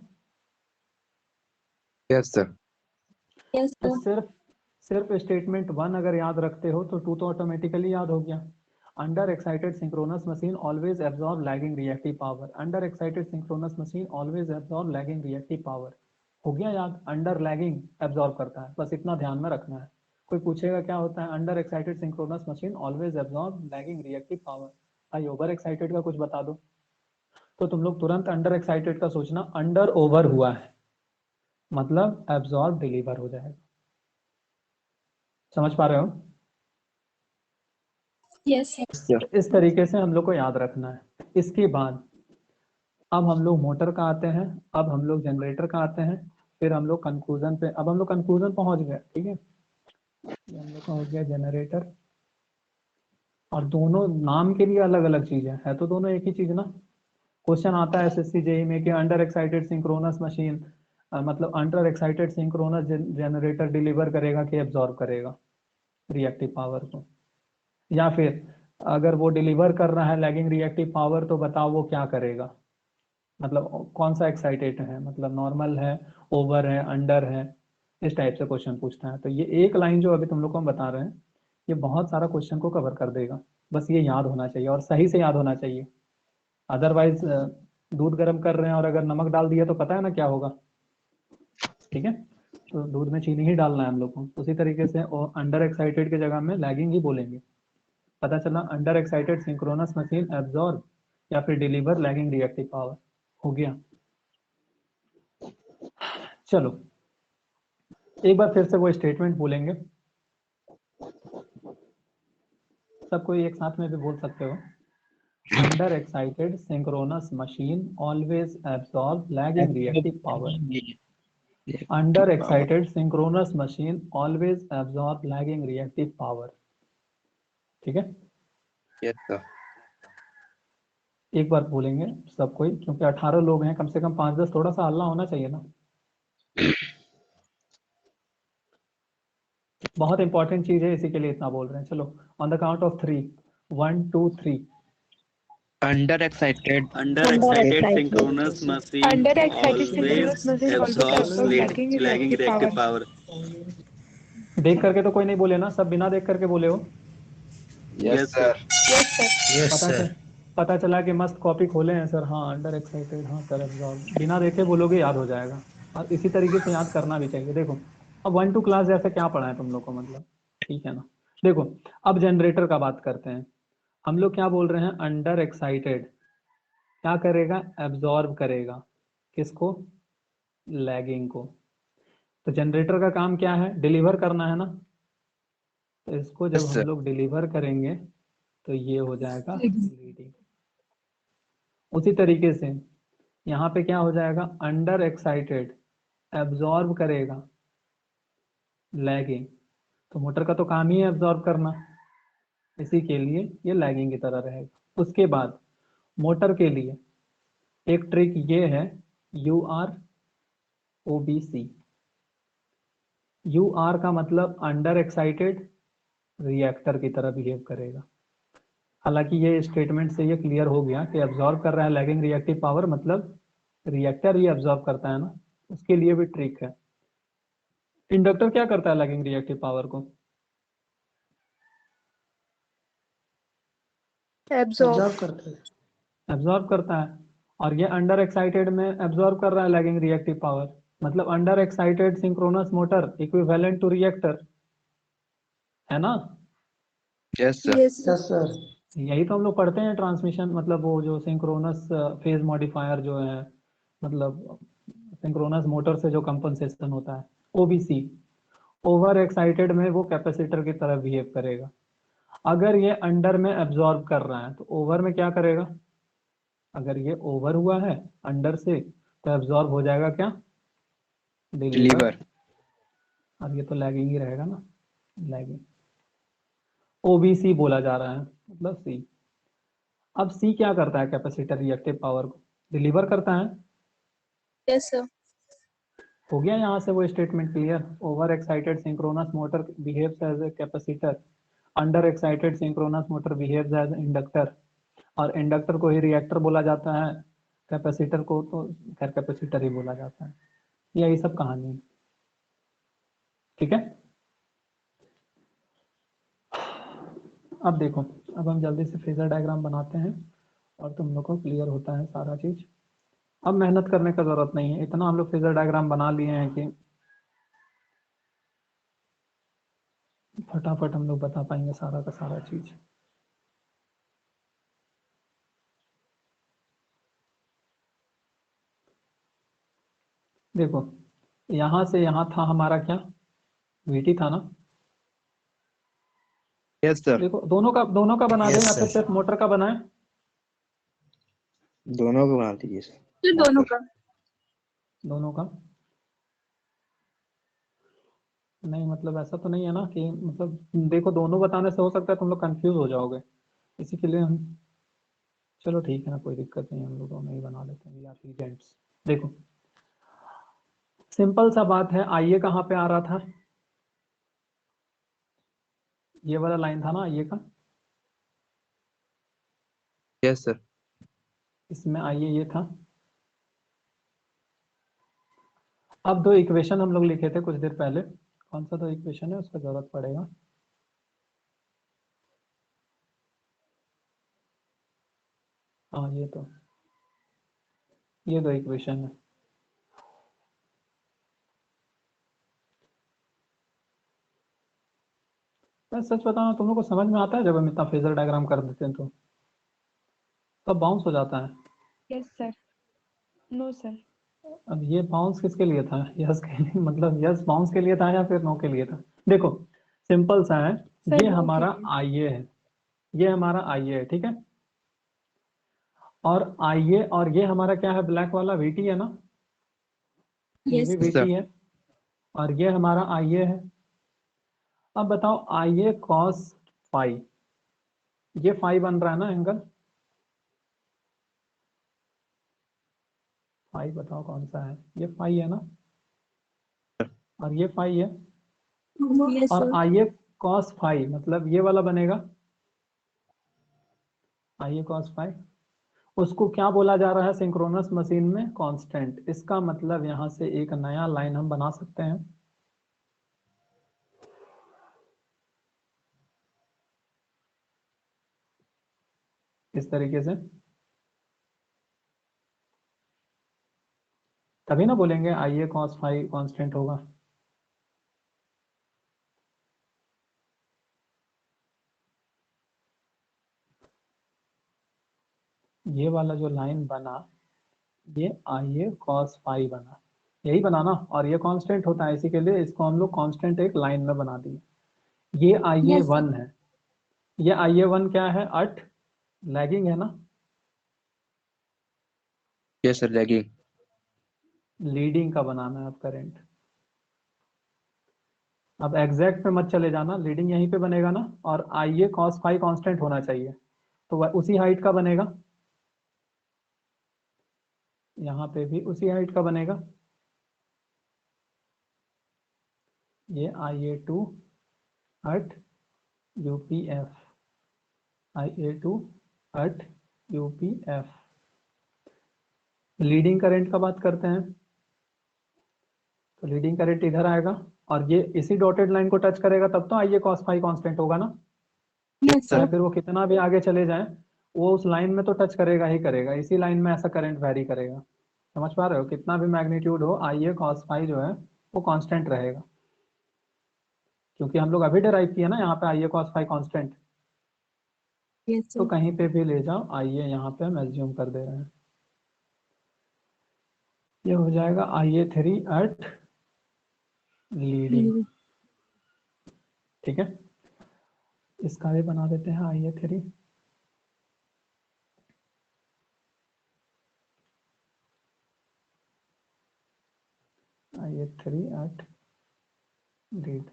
S3: yes sir,
S5: Yes,
S1: तो
S5: sir.
S1: सिर्फ स्टेटमेंट वन अगर याद रखते हो तो टू तो ऑटोमेटिकली याद हो गया। Under excited synchronous machine always absorb lagging reactive power, under excited synchronous machine always absorb lagging reactive power, हो गया याद। अंडर लैगिंग एब्जॉर्ब करता है, बस इतना ध्यान में रखना है। कोई पूछेगा क्या होता है, under excited synchronous machine always absorb lagging reactive power. भाई ओवर एक्साइटेड का कुछ बता दो, तो तुम लोग तुरंत अंडर एक्साइटेड का सोचना, अंडर ओवर हुआ है मतलब एब्जॉर्ब डिलीवर हो जाएगा। समझ पा रहे हो।
S4: Yes, sir.
S3: yes sir,
S1: इस तरीके से हम लोग को याद रखना है। इसके बाद अब हम लोग मोटर का आते हैं, अब हम लोग जनरेटर का आते हैं, फिर हम लोग कंक्लूजन पे, अब हम लोग कंक्लूजन पहुंच गए, ठीक है। ये हम लोग का हो गया जनरेटर, और दोनों नाम के लिए अलग अलग चीजें है तो दोनों एक ही चीज ना। क्वेश्चन आता है एसएससी जेई में कि अंडर एक्साइटेड सिंक्रोनस मशीन मतलब under excited synchronous generator deliver करेगा कि एब्जॉर्ब करेगा रिएक्टिव पावर को, या फिर अगर वो डिलीवर कर रहा है लैगिंग रिएक्टिव पावर तो बताओ वो क्या करेगा, मतलब कौन सा एक्साइटेड है, मतलब नॉर्मल है, ओवर है, अंडर है, इस टाइप से क्वेश्चन पूछता है। तो ये एक लाइन जो अभी तुम लोग को हम बता रहे हैं ये बहुत सारा क्वेश्चन को कवर कर देगा, बस ये याद होना चाहिए और सही से याद होना चाहिए। अदरवाइज दूध गर्म कर रहे हैं और अगर नमक डाल दिया तो पता है ना क्या होगा, ठीक है। तो दूध में चीनी ही डालना है हम लोग को, उसी तरीके से और अंडर एक्साइटेड की जगह में लैगिंग ही बोलेंगे। पता चला under excited synchronous machine absorb या फिर डिलीवर लैगिंग रिएक्टिव पावर, हो गया। चलो एक बार फिर से वो स्टेटमेंट बोलेंगे, सब कोई एक साथ में भी बोल सकते हो। Under excited synchronous machine always absorb lagging reactive power, under excited synchronous machine always absorb lagging reactive power, ठीक है।
S3: yes sir,
S1: एक बार बोलेंगे सब कोई, क्योंकि 18 लोग हैं, कम से कम 5-10 थोड़ा सा हल्ला होना चाहिए ना। बहुत इंपॉर्टेंट चीज है, इसी के लिए इतना बोल रहे हैं। चलो on the count of 3, 1 2 3।
S3: under excited
S6: Under excited synchronous machine
S4: Under excited
S6: always
S4: synchronous machine always
S6: absorbs
S4: absorbs lacking
S6: lagging
S4: reactive
S6: reactive
S4: power.
S6: power.
S1: देख करके तो कोई नहीं बोले ना, सब बिना देख करके बोले हो।
S3: yes
S6: Yes
S3: sir,
S6: sir.
S4: Yes, sir.
S7: Yes,
S1: पता
S7: sir.
S1: चल पता चला कि मस्त कॉपी खोले हैं सर, हाँ अंडर एक्साइटेड, हाँ सर एब्जॉर्ब, बिना देखे बोलोगे याद हो जाएगा। और इसी तरीके से याद करना भी चाहिए। देखो अब 1 2 क्लास जैसे क्या पढ़ा है तुम लोग को, मतलब ठीक है ना। देखो अब जनरेटर का बात करते हैं, हम लोग क्या बोल रहे हैं, अंडर एक्साइटेड क्या करेगा, एब्जॉर्ब करेगा, किसको, लैगिंग को। तो जनरेटर का काम क्या है, डिलीवर करना है ना। तो इसको जब
S3: yes
S1: हम
S3: sir,
S1: लोग डिलीवर करेंगे तो ये हो जाएगा लीडिंग। उसी तरीके से यहाँ पे क्या हो जाएगा, अंडर एक्साइटेड एब्जॉर्ब करेगा लैगिंग, तो मोटर का तो काम ही है एब्जॉर्ब करना, इसी के लिए ये लैगिंग की तरह रहेगा। उसके बाद मोटर के लिए एक ट्रिक ये है, U R O B C. U R का मतलब अंडर एक्साइटेड रिएक्टर की तरह बिहेव करेगा। हालांकि ये स्टेटमेंट से ये क्लियर हो गया कि एब्जॉर्ब कर रहा है लैगिंग रिएक्टिव पावर, मतलब रिएक्टर ही एब्जॉर्ब करता है ना, उसके लिए भी ट्रिक है। इंडक्टर क्या करता है लैगिंग रिएक्टिव पावर को,
S4: Absorb.
S7: Absorb करते हैं.
S1: एब्जॉर्ब करता है। और ये अंडर एक्साइटेड में एब्जॉर्ब कर रहा है लैगिंग रिएक्टिव पावर, मतलब under excited synchronous motor equivalent to reactor, है ना?
S3: Yes, sir.
S4: Yes, sir.
S1: यही तो हम लोग पढ़ते हैं ट्रांसमिशन, मतलब वो जो सिंक्रोनस फेज मॉडिफायर जो है, मतलब सिंक्रोनस मोटर से जो कंपनसेशन होता है, ओबीसी। ओवर एक्साइटेड में वो कैपेसिटर की तरह बिहेव करेगा। अगर ये अंडर में एब्जॉर्ब कर रहा है तो ओवर में क्या करेगा? अगर ये ओवर हुआ है अंडर से तो एब्जॉर्ब हो जाएगा क्या? डिलीवर।
S3: Deliver.
S1: अब ये तो लैगिंग ही रहेगा ना, लैगिंग। ओबीसी बोला जा रहा है, मतलब सी। अब सी क्या करता है? कैपेसिटर रिएक्टिव पावर को डिलीवर करता है।
S4: Yes, sir.
S1: हो गया यहाँ से वो statement clear? Over excited synchronous motor behaves as a capacitor, under excited synchronous motor behaves as inductor, और इंडक्टर को ही रिएक्टर बोला जाता है, कैपेसिटर को तो खैर कैपेसिटर ही बोला जाता है। यही सब कहानी है, ठीक है? अब देखो, अब हम जल्दी से फेजर डायग्राम बनाते हैं और तुम लोग को क्लियर होता है सारा चीज। अब मेहनत करने का जरूरत नहीं है, इतना हम लोग फेजर डायग्राम बना लिए हैं कि फटाफट हम लोग बता पाएंगे सारा का सारा चीज। देखो, यहां से यहां था हमारा क्या? वीटी था ना?
S3: Yes, sir.
S1: देखो दोनों का बना दे या फिर सिर्फ मोटर का बनाए?
S3: दोनों को बना दीजिए sir.
S4: फिर दोनों का।
S1: दोनों का नहीं, मतलब ऐसा तो नहीं है ना कि, मतलब देखो दोनों बताने से हो सकता है तुम लोग कंफ्यूज हो जाओगे, इसी के लिए हम, चलो ठीक है ना, कोई दिक्कत नहीं, हम लोग दोनों ही बना लेते हैं या रीजेंट्स। देखो सिंपल सा बात है, आइए कहाँ पे आ रहा था? ये वाला लाइन था ना आइए का,
S3: Yes, sir.
S1: इसमें आइए ये था। अब दो इक्वेशन हम लोग लिखे थे कुछ देर पहले, कौन सा दो इक्वेशन है उसका जरूरत पड़ेगा? हाँ ये दो इक्वेशन है। मैं सच बताऊं, तुम लोग को समझ में आता है जब हम इतना फेजर डायग्राम कर देते हैं तो तब बाउंस हो जाता है।
S7: Yes, sir. No, sir.
S1: अब ये बाउंस किसके लिए था? यस के लिए, मतलब यस बाउंस के लिए था या फिर नो के लिए था? देखो सिंपल सा है,
S7: Sir,
S1: ये
S7: no
S1: हमारा
S7: के लिए।
S1: आईए है, ये हमारा आईए है, ठीक है? और आईए और ये हमारा क्या है? ब्लैक वाला वीटी है ना? ये
S4: Yes,
S1: भी
S4: sir.
S3: Yes, sir.
S1: वीटी है और ये हमारा आईए है। अब बताओ आईए कॉस फाई, ये फाई बन रहा है ना एंगल? फाई बताओ कौन सा है? ये फाई है ना, और ये फाई है।
S4: Yes,
S1: और
S4: sir.
S1: आईए कॉस फाई मतलब ये वाला बनेगा, आईए कॉस फाई। उसको क्या बोला जा रहा है सिंक्रोनस मशीन में? कांस्टेंट। इसका मतलब यहां से एक नया लाइन हम बना सकते हैं, इस तरीके से। तभी ना बोलेंगे आईए कॉस फाई कांस्टेंट होगा। ये वाला जो लाइन बना, ये आईए कॉस फाई बना, यही बना ना, और ये कांस्टेंट होता है, इसी के लिए इसको हम लोग कांस्टेंट एक लाइन में बना दिए। ये आईए
S5: Yes, sir.
S1: वन है, ये आईए वन क्या है? 8 लैगिंग है ना?
S3: Yes, sir. Lagging.
S1: लीडिंग का बनाना है अब करंट। अब एग्जैक्ट पे मत चले जाना, लीडिंग यहीं पे बनेगा ना, और आईए कॉस फाई कांस्टेंट होना चाहिए, तो वह उसी हाइट का बनेगा, यहाँ पे भी उसी हाइट का बनेगा। ये IA two at UPF, IA two at UPF. Leading current का बात करते हैं, तो लीडिंग करंट इधर आएगा और ये इसी डॉटेड लाइन को टच करेगा, तब तो आईए कॉस फाई कांस्टेंट होगा ना?
S5: Yes,
S1: चाहे
S5: sir.
S1: फिर वो कितना भी आगे चले जाएं, वो उस लाइन में तो टच करेगा ही करेगा, इसी लाइन में ऐसा करंट वेरी करेगा। समझ पा रहे हो, कितना भी मैग्नीट्यूड हो आई ए कॉस फाई जो है वो कांस्टेंट रहेगा, क्योंकि हम लोग अभी डिराइव किया ना यहाँ पे आई ए कॉस फाई कांस्टेंट।
S5: Yes,
S1: तो
S5: sir.
S1: कहीं पे भी ले जाओ, आइए यहाँ पे हम एज्यूम कर दे रहे हैं, ये हो जाएगा आई ए थ्री एट लीडिंग। ठीक है, इसका भी बना देते हैं आई ए थ्री। आई ए थ्री एट लीड।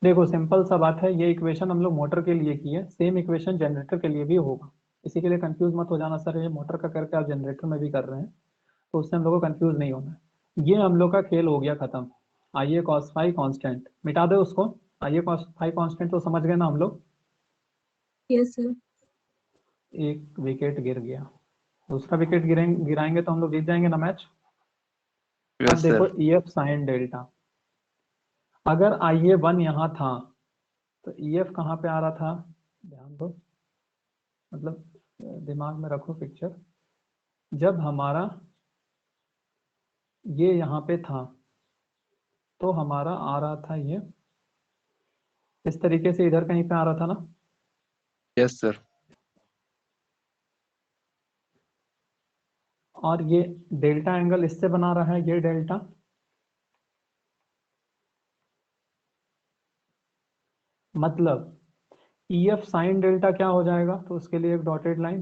S1: देखो सिंपल सा बात है, ये इक्वेशन हम लोग मोटर के लिए की है, सेम इक्वेशन जनरेटर के लिए भी होगा। इसी के लिए कंफ्यूज मत हो जाना सर ये मोटर का करके आप जनरेटर में भी कर रहे हैं, तो उससे हम लोग को कंफ्यूज नहीं होना है। ये हम लोग का खेल हो गया खत्म। आइए कॉस फाई कांस्टेंट मिटा दे उसको, आइए कॉस फाई कांस्टेंट तो समझ गए ना हम लोग।
S5: Yes, sir.
S1: एक विकेट गिर गया, दूसरा विकेट गिराएंगे तो हम लोग जीत जाएंगे ना मैच। अब
S3: Yes,
S1: देखो
S3: sir.
S1: E F sine delta, अगर आई ए वन यहाँ था तो ई एफ कहाँ पे आ रहा था, ध्यान दो, मतलब दिमाग में रखो पिक्चर। जब हमारा ये यहाँ पे था तो हमारा आ रहा था ये इस तरीके से, इधर कहीं पे आ रहा था ना।
S3: Yes, sir.
S1: और ये डेल्टा एंगल इससे बना रहा है, ये डेल्टा। मतलब ई एफ साइन डेल्टा क्या हो जाएगा, तो उसके लिए एक डॉटेड लाइन।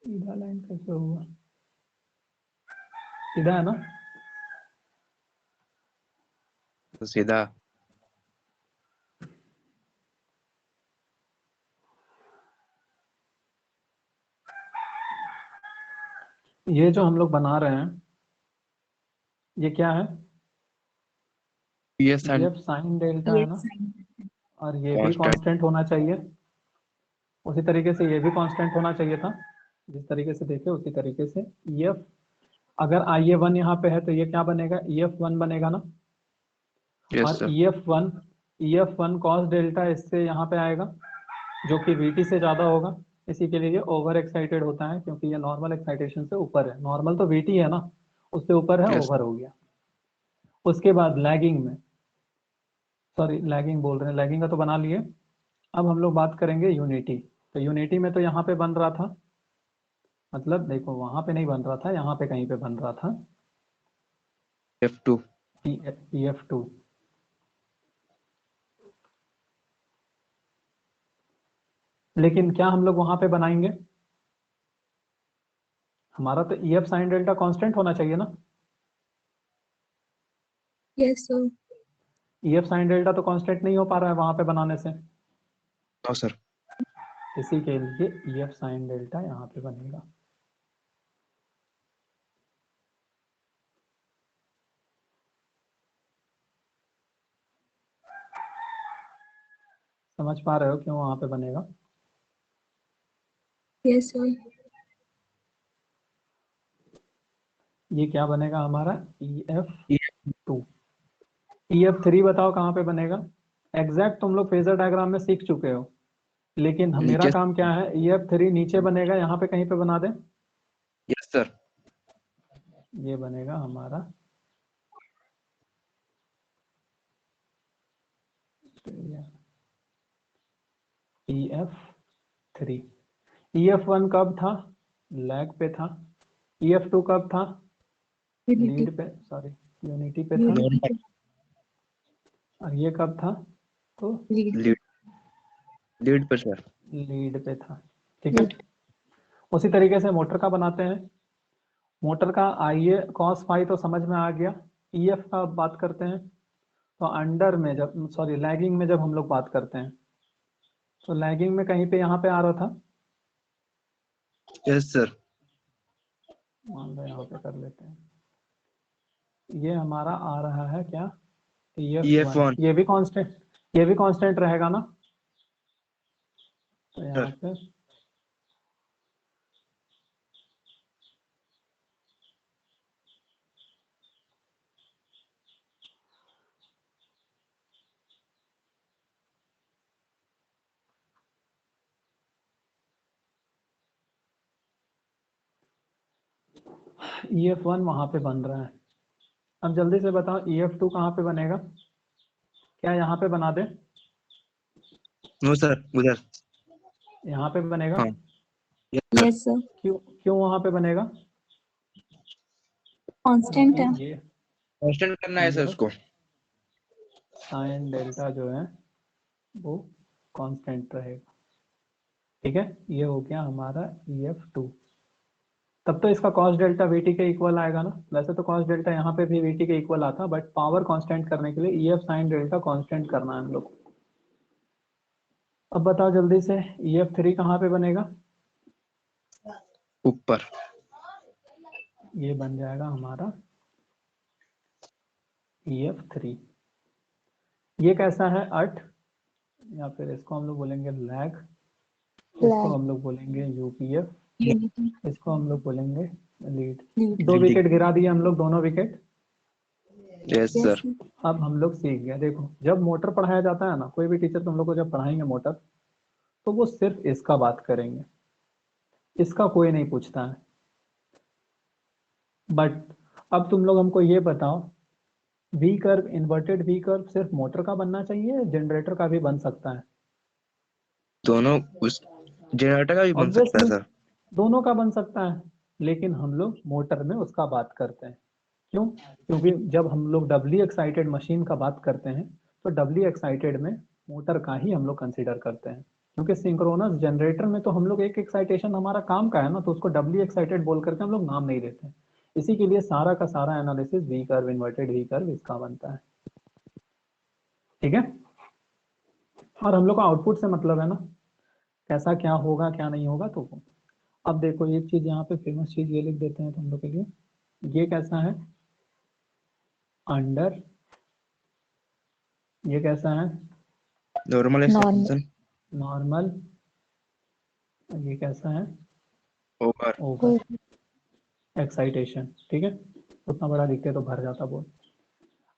S1: सीधा लाइन कैसे हुआ, सीधा है ना।
S3: तो सीधा।
S1: ये जो हम लोग बना रहे हैं ये क्या है,
S3: Yes,
S1: E
S3: and
S1: F sine delta है
S5: Yes,
S1: ना,
S5: sign.
S1: और ये भी
S3: constant.
S1: कांस्टेंट होना चाहिए। उसी तरीके से ये भी कांस्टेंट होना चाहिए था, जिस तरीके से देखे उसी तरीके से। ई एफ अगर आई ए वन यहाँ पे है तो ये क्या बनेगा, ई एफ वन बनेगा ना।
S3: Yes,
S1: और
S3: sir.
S1: E F one cos delta इससे यहाँ पे आएगा, जो कि वी टी से ज़्यादा होगा। इसी के लिए ये ओवर एक्साइटेड होता है, क्योंकि ये नॉर्मल एक्साइटेशन से ऊपर है। नॉर्मल तो वी टी है ना, उससे ऊपर है,
S3: Yes.
S1: ओवर हो गया। उसके बाद लैगिंग में, सॉरी लैगिंग बोल रहे हैं, लैगिंग का तो बना लिए। अब हम लोग बात करेंगे यूनिटी। तो यूनिटी में तो यहाँ पे बन रहा था, मतलब देखो वहां पे नहीं बन रहा था, यहाँ पे कहीं पे बन रहा था
S3: F2.
S1: P F two. लेकिन क्या हम लोग वहां पे बनाएंगे, हमारा तो E F sine delta constant होना चाहिए ना।
S5: Yes, sir.
S1: E F sine delta तो कांस्टेंट नहीं हो पा रहा है वहां पे बनाने से,
S3: No, sir.
S1: इसी के लिए ई एफ साइन डेल्टा यहाँ पे बनेगा। समझ पा रहे हो क्यों वहां पे बनेगा।
S5: Yes, sir.
S1: ये क्या बनेगा हमारा, E F
S3: E-
S1: two. E F three बताओ कहाँ पे बनेगा। एग्जैक्ट तुम लोग फेजर डायग्राम में सीख चुके हो, लेकिन मेरा
S3: नीचे।
S1: काम क्या है, ई एफ थ्री नीचे बनेगा, यहाँ पे कहीं पे बना दे।
S3: Yes, sir.
S1: ये बनेगा हमारा E F three. E F one कब था, लैग पे था। ई एफ टू कब था,
S5: Unity.
S1: लीड पे, सॉरी यूनिटी पे था।
S5: Unity.
S1: और ये कब था, तो
S5: Lead.
S3: Lead. Lead पर sir.
S1: लीड पे था। ठीक है,
S5: Lead.
S1: उसी तरीके से मोटर का बनाते हैं। मोटर का आई ए कॉस फाई तो समझ में आ गया। ई एफ का बात करते हैं, तो अंडर में जब, सॉरी लैगिंग में जब हम लोग बात करते हैं, तो लैगिंग में कहीं पे यहाँ पे आ रहा था,
S3: Yes, sir.
S1: मान लो यहाँ पे कर लेते हैं, ये हमारा आ रहा है क्या, ई एफ वन।
S3: EF1.
S1: ये भी कांस्टेंट, ये भी कांस्टेंट रहेगा ना। तो यहाँ
S3: Sir.
S1: पे EF1 वहां पे बन रहा है। अब जल्दी से बताओ EF2 कहाँ पे बनेगा? क्या यहाँ पे बना दे?
S3: नो सर, उधर।
S1: यहाँ पे बनेगा?
S3: हाँ। Yes sir.
S4: Yes, sir.
S1: क्यों क्यों वहां पे बनेगा?
S4: Constant है.
S1: ये
S3: कांस्टेंट करना है सर
S1: अंडर
S3: उसको।
S1: साइन डेल्टा जो है वो कांस्टेंट रहेगा। ठीक है, ये हो गया हमारा EF2। तब तो इसका cos डेल्टा VT के इक्वल आएगा ना। वैसे तो cos डेल्टा यहाँ पे भी VT के इक्वल आता, बट पावर कांस्टेंट करने के लिए EF साइन डेल्टा कांस्टेंट करना है हम लोग। अब बताओ जल्दी से EF3 कहाँ पे बनेगा?
S3: ऊपर।
S1: ये बन जाएगा हमारा EF3। ये कैसा है? अट, या फिर इसको हम लोग बोलेंगे लैग, इसको हम लोग बोलेंगे UPF,
S4: Unity.
S1: इसको हम लोग बोलेंगे लीड।
S4: Lead.
S1: 2
S3: Leading.
S1: विकेट गिरा दिए हम लोग, दोनों wicket.
S3: Yes
S4: Yes,
S3: sir.
S4: sir.
S1: अब हम लोग सीख गए। देखो जब मोटर पढ़ाया जाता है ना, कोई भी टीचर तुम लोग को जब पढ़ाएंगे मोटर, तो वो सिर्फ इसका बात करेंगे, इसका कोई नहीं पूछता है। बट अब तुम लोग हमको ये बताओ, V curve, inverted V curve सिर्फ मोटर का बनना चाहिए, जनरेटर का भी बन सकता है?
S3: दोनों, उस जनरेटर का भी बन सकता है
S1: ऑब्वियसली
S3: सर।
S1: दोनों का बन सकता है, लेकिन हम लोग मोटर में उसका बात करते हैं। क्यों? क्योंकि जब हम लोग डबली एक्साइटेड मशीन का बात करते हैं, तो डबली एक्साइटेड में मोटर का ही हम लोग कंसीडर करते हैं। क्योंकि सिंक्रोनस जनरेटर में तो हम लोग एक एक्साइटेशन हमारा काम का है ना, तो उसको डबली एक्साइटेड बोल करके हम लोग नाम नहीं देते हैं। इसी के लिए सारा का सारा analysis V curve, inverted V curve इसका बनता है। ठीक है, और हम लोग का आउटपुट से मतलब है ना, कैसा क्या होगा क्या नहीं होगा। तो अब देखो एक चीज यहाँ पे फेमस चीज ये लिख देते हैं तुम लोग के लिए। ये कैसा है? अंडर। ये कैसा है?
S3: Normal extension.
S1: नॉर्मल। ये कैसा है?
S3: ओवर।
S1: Over excitation. ठीक है, उतना बड़ा लिखते तो भर जाता बोल।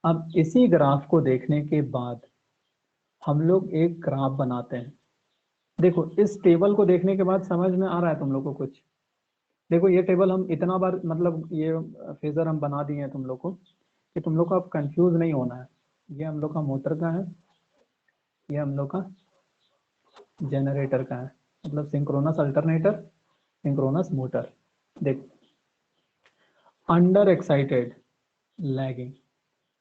S1: अब इसी ग्राफ को देखने के बाद हम लोग एक ग्राफ बनाते हैं। देखो इस टेबल को देखने के बाद समझ में आ रहा है तुम लोग को कुछ? देखो ये टेबल हम इतना बार, मतलब ये फेजर हम बना दिए हैं तुम लोग को, कि तुम लोग को अब कंफ्यूज नहीं होना है। ये हम लोग का मोटर का है, ये हम लोग का जनरेटर का है, मतलब सिंक्रोनस अल्टरनेटर, सिंक्रोनस मोटर। देख, under excited lagging,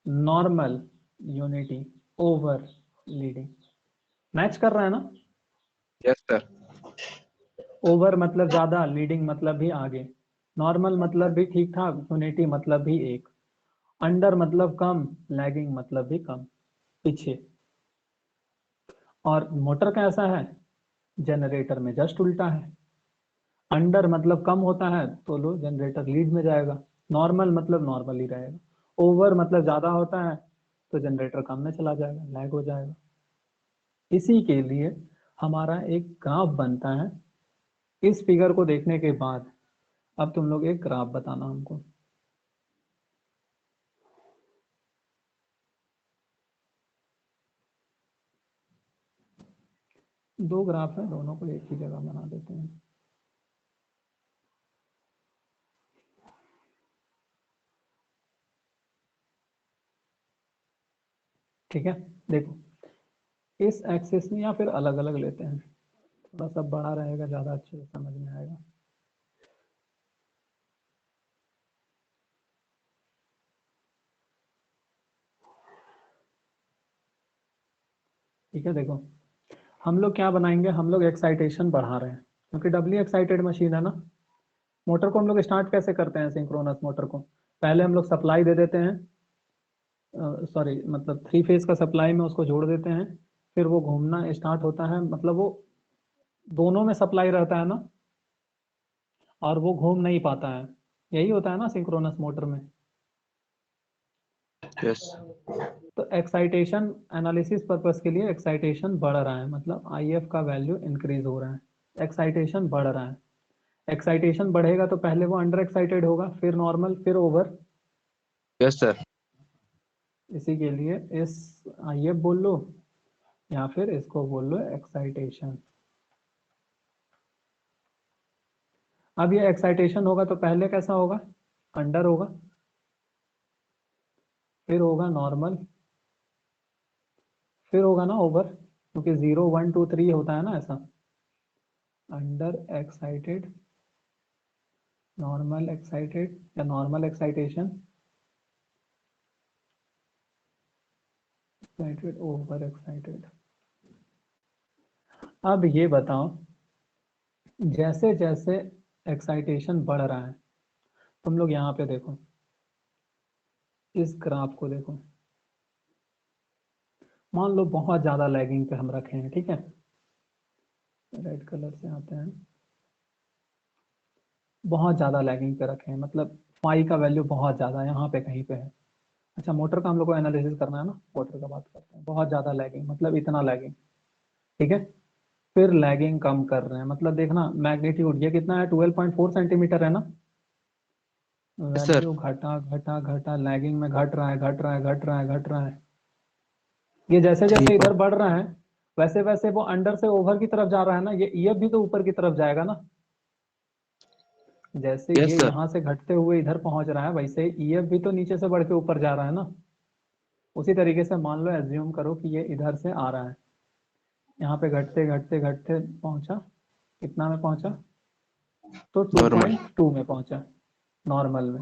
S1: normal unity, over leading. Match कर रहा है ना?
S3: Yes sir.
S1: ओवर मतलब ज्यादा, लीडिंग मतलब भी आगे, नॉर्मल मतलब भी ठीक ठाक, यूनिटी मतलब भी एक, अंडर मतलब कम, लैगिंग मतलब भी कम, पीछे। और मोटर कैसा है? जनरेटर में जस्ट उल्टा है। अंडर मतलब कम होता है तो लो जनरेटर लीड में जाएगा, नॉर्मल मतलब नॉर्मल ही रहेगा, ओवर मतलब ज्यादा होता है तो जनरेटर कम में चला जाएगा, लैग हो जाएगा। इसी के लिए हमारा एक ग्राफ बनता है। इस फिगर को देखने के बाद अब तुम लोग एक ग्राफ बताना हमको। दो ग्राफ है, दोनों को एक ही जगह बना देते हैं। ठीक है, देखो इस एक्सिस में, या फिर अलग अलग लेते हैं, थोड़ा सा बड़ा रहेगा, ज्यादा अच्छे से समझ में आएगा। ठीक है, देखो हम लोग क्या बनाएंगे, हम लोग एक्साइटेशन बढ़ा रहे हैं क्योंकि डबली एक्साइटेड मशीन है ना। मोटर को हम लोग स्टार्ट कैसे करते हैं? सिंक्रोनस मोटर को पहले हम लोग सप्लाई दे देते हैं, सॉरी मतलब 3 फेज का सप्लाई में उसको जोड़ देते हैं, फिर वो घूमना स्टार्ट होता है, मतलब वो दोनों में सप्लाई रहता है ना, और वो घूम नहीं पाता है। यही होता है ना सिंक्रोनस मोटर में।
S3: यस।
S1: तो एक्साइटेशन एनालिसिस पर्पस के लिए एक्साइटेशन बढ़ रहा है, मतलब IF का वैल्यू इंक्रीज हो रहा है, एक्साइटेशन बढ़ रहा है। एक्साइटेशन बढ़ेगा तो पहले वो अंडर एक्साइटेड होगा, फिर नॉर्मल, फिर ओवर।
S3: Yes sir.
S1: इसी के लिए इस IF बोल लो, या फिर इसको बोल लो एक्साइटेशन। अब ये एक्साइटेशन होगा तो पहले कैसा होगा? अंडर होगा, फिर होगा नॉर्मल, फिर होगा ना ओवर, क्योंकि 0 1 2 3 होता है ना ऐसा। अंडर एक्साइटेड, नॉर्मल एक्साइटेड या normal excitation, excited, over excited. अब ये बताओ, जैसे जैसे एक्साइटेशन बढ़ रहा है, तुम लोग यहाँ पे देखो, इस ग्राफ को देखो, मान लो बहुत ज्यादा लैगिंग पे हम रखे हैं, ठीक है, रेड कलर से आते हैं, बहुत ज्यादा लैगिंग पे रखे हैं, मतलब फाई का वैल्यू बहुत ज्यादा यहाँ पे कहीं पे है। अच्छा, मोटर का हम लोग को एनालिसिस करना है ना, मोटर का बात करते हैं। बहुत ज्यादा लैगिंग मतलब इतना लैगिंग, ठीक है। फिर लैगिंग कम कर रहे हैं, मतलब देखना मैग्नीट्यूड ये कितना है, 12.4 सेंटीमीटर है ना।
S3: सर
S1: वैल्यू घटा घटा घटा, लैगिंग में घट रहा है, घट रहा है, घट रहा है, घट रहा है। ये जैसे जैसे इधर बढ़ रहा है, वैसे वैसे वो अंडर से ओवर की तरफ जा रहा है ना। ये ईएफ भी तो ऊपर की तरफ जाएगा ना। जैसे
S3: यस
S1: ये
S3: सर।
S1: यहाँ से घटते हुए इधर पहुंच रहा है, वैसे ईएफ भी तो नीचे से बढ़ के ऊपर जा रहा है ना। उसी तरीके से मान लो, एज्यूम करो कि ये इधर से आ रहा है, यहाँ पे घटते घटते घटते पहुंचा, कितना में पहुंचा, तो
S3: नॉर्मल
S1: 2.2 में पहुंचा नॉर्मल में।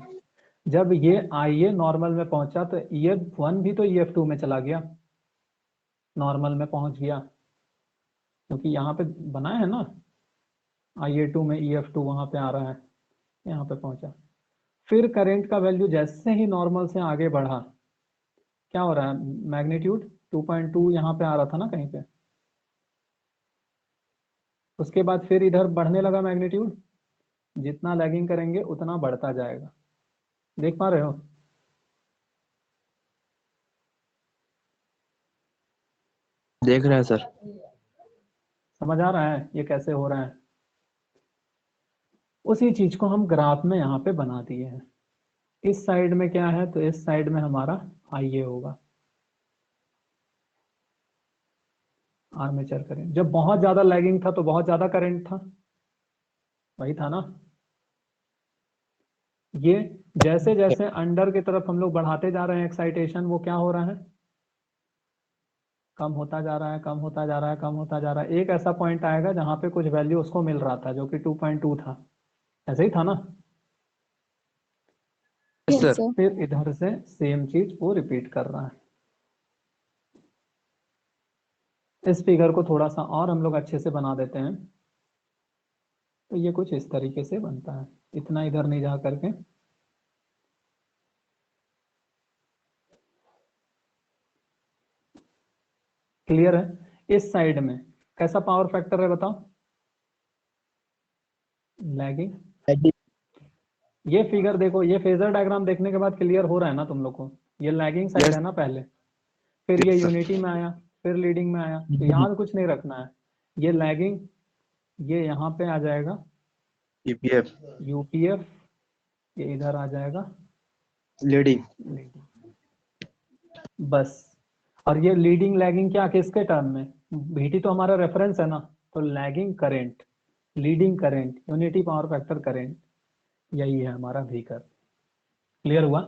S1: जब ये आईए नॉर्मल में पहुंचा तो ईएफ 1 भी तो ईएफ 2 में चला गया, नॉर्मल में पहुंच गया, क्योंकि यहाँ पे बनाया है ना IA2 में EF2 वहां पे आ रहा है, यहाँ पे पहुंचा। फिर करंट का वैल्यू जैसे ही नॉर्मल से आगे बढ़ा, क्या हो रहा है, मैग्नीट्यूड 2.2 यहाँ पे आ रहा था ना कहीं पे, उसके बाद फिर इधर बढ़ने लगा मैग्नीट्यूड, जितना लैगिंग करेंगे उतना बढ़ता जाएगा। देख पा रहे हो,
S3: देख रहे हैं सर।
S1: समझ आ रहा है ये कैसे हो रहा है। उसी चीज को हम ग्राफ में यहाँ पे बना दिए हैं। इस साइड में क्या है, तो इस साइड में हमारा IA होगा, आर्मेचर करंट। जब बहुत ज्यादा लैगिंग था तो बहुत ज्यादा करंट था, वही था ना। ये जैसे जैसे अंडर की तरफ हम लोग बढ़ाते जा रहे हैं एक्साइटेशन, वो क्या हो रहा है, कम होता जा रहा है, कम होता जा रहा है, कम होता जा रहा है। एक ऐसा पॉइंट आएगा जहां पे कुछ वैल्यू उसको मिल रहा था जो कि 2.2 था, ऐसे ही था ना।
S3: Yes
S4: Yes,
S3: sir.
S4: sir.
S1: फिर इधर से सेम चीज वो रिपीट कर रहा है। इस फिगर को थोड़ा सा और हम लोग अच्छे से बना देते हैं, तो ये कुछ इस तरीके से बनता है, इतना इधर नहीं जा करके। क्लियर है। इस साइड में कैसा पावर फैक्टर है बताओ, लैगिंग। ये फिगर देखो, ये फेजर डायग्राम देखने के बाद क्लियर हो रहा है ना तुम लोग को, ये लैगिंग साइड
S3: यस
S1: है ना पहले, फिर ये
S3: यस सर।
S1: यूनिटी में आया, फिर लीडिंग में आया। तो याद कुछ नहीं रखना है, ये लैगिंग, ये यहाँ पे आ जाएगा
S3: ईपीएफ
S1: यूपीएफ, ये इधर आ जाएगा
S3: लीडिंग।
S1: leading। बस। और ये लीडिंग लैगिंग क्या किसके टर्म में, VT तो हमारा रेफरेंस है ना, तो lagging current, leading current, unity power factor current, यही है हमारा व्हीकर। क्लियर हुआ,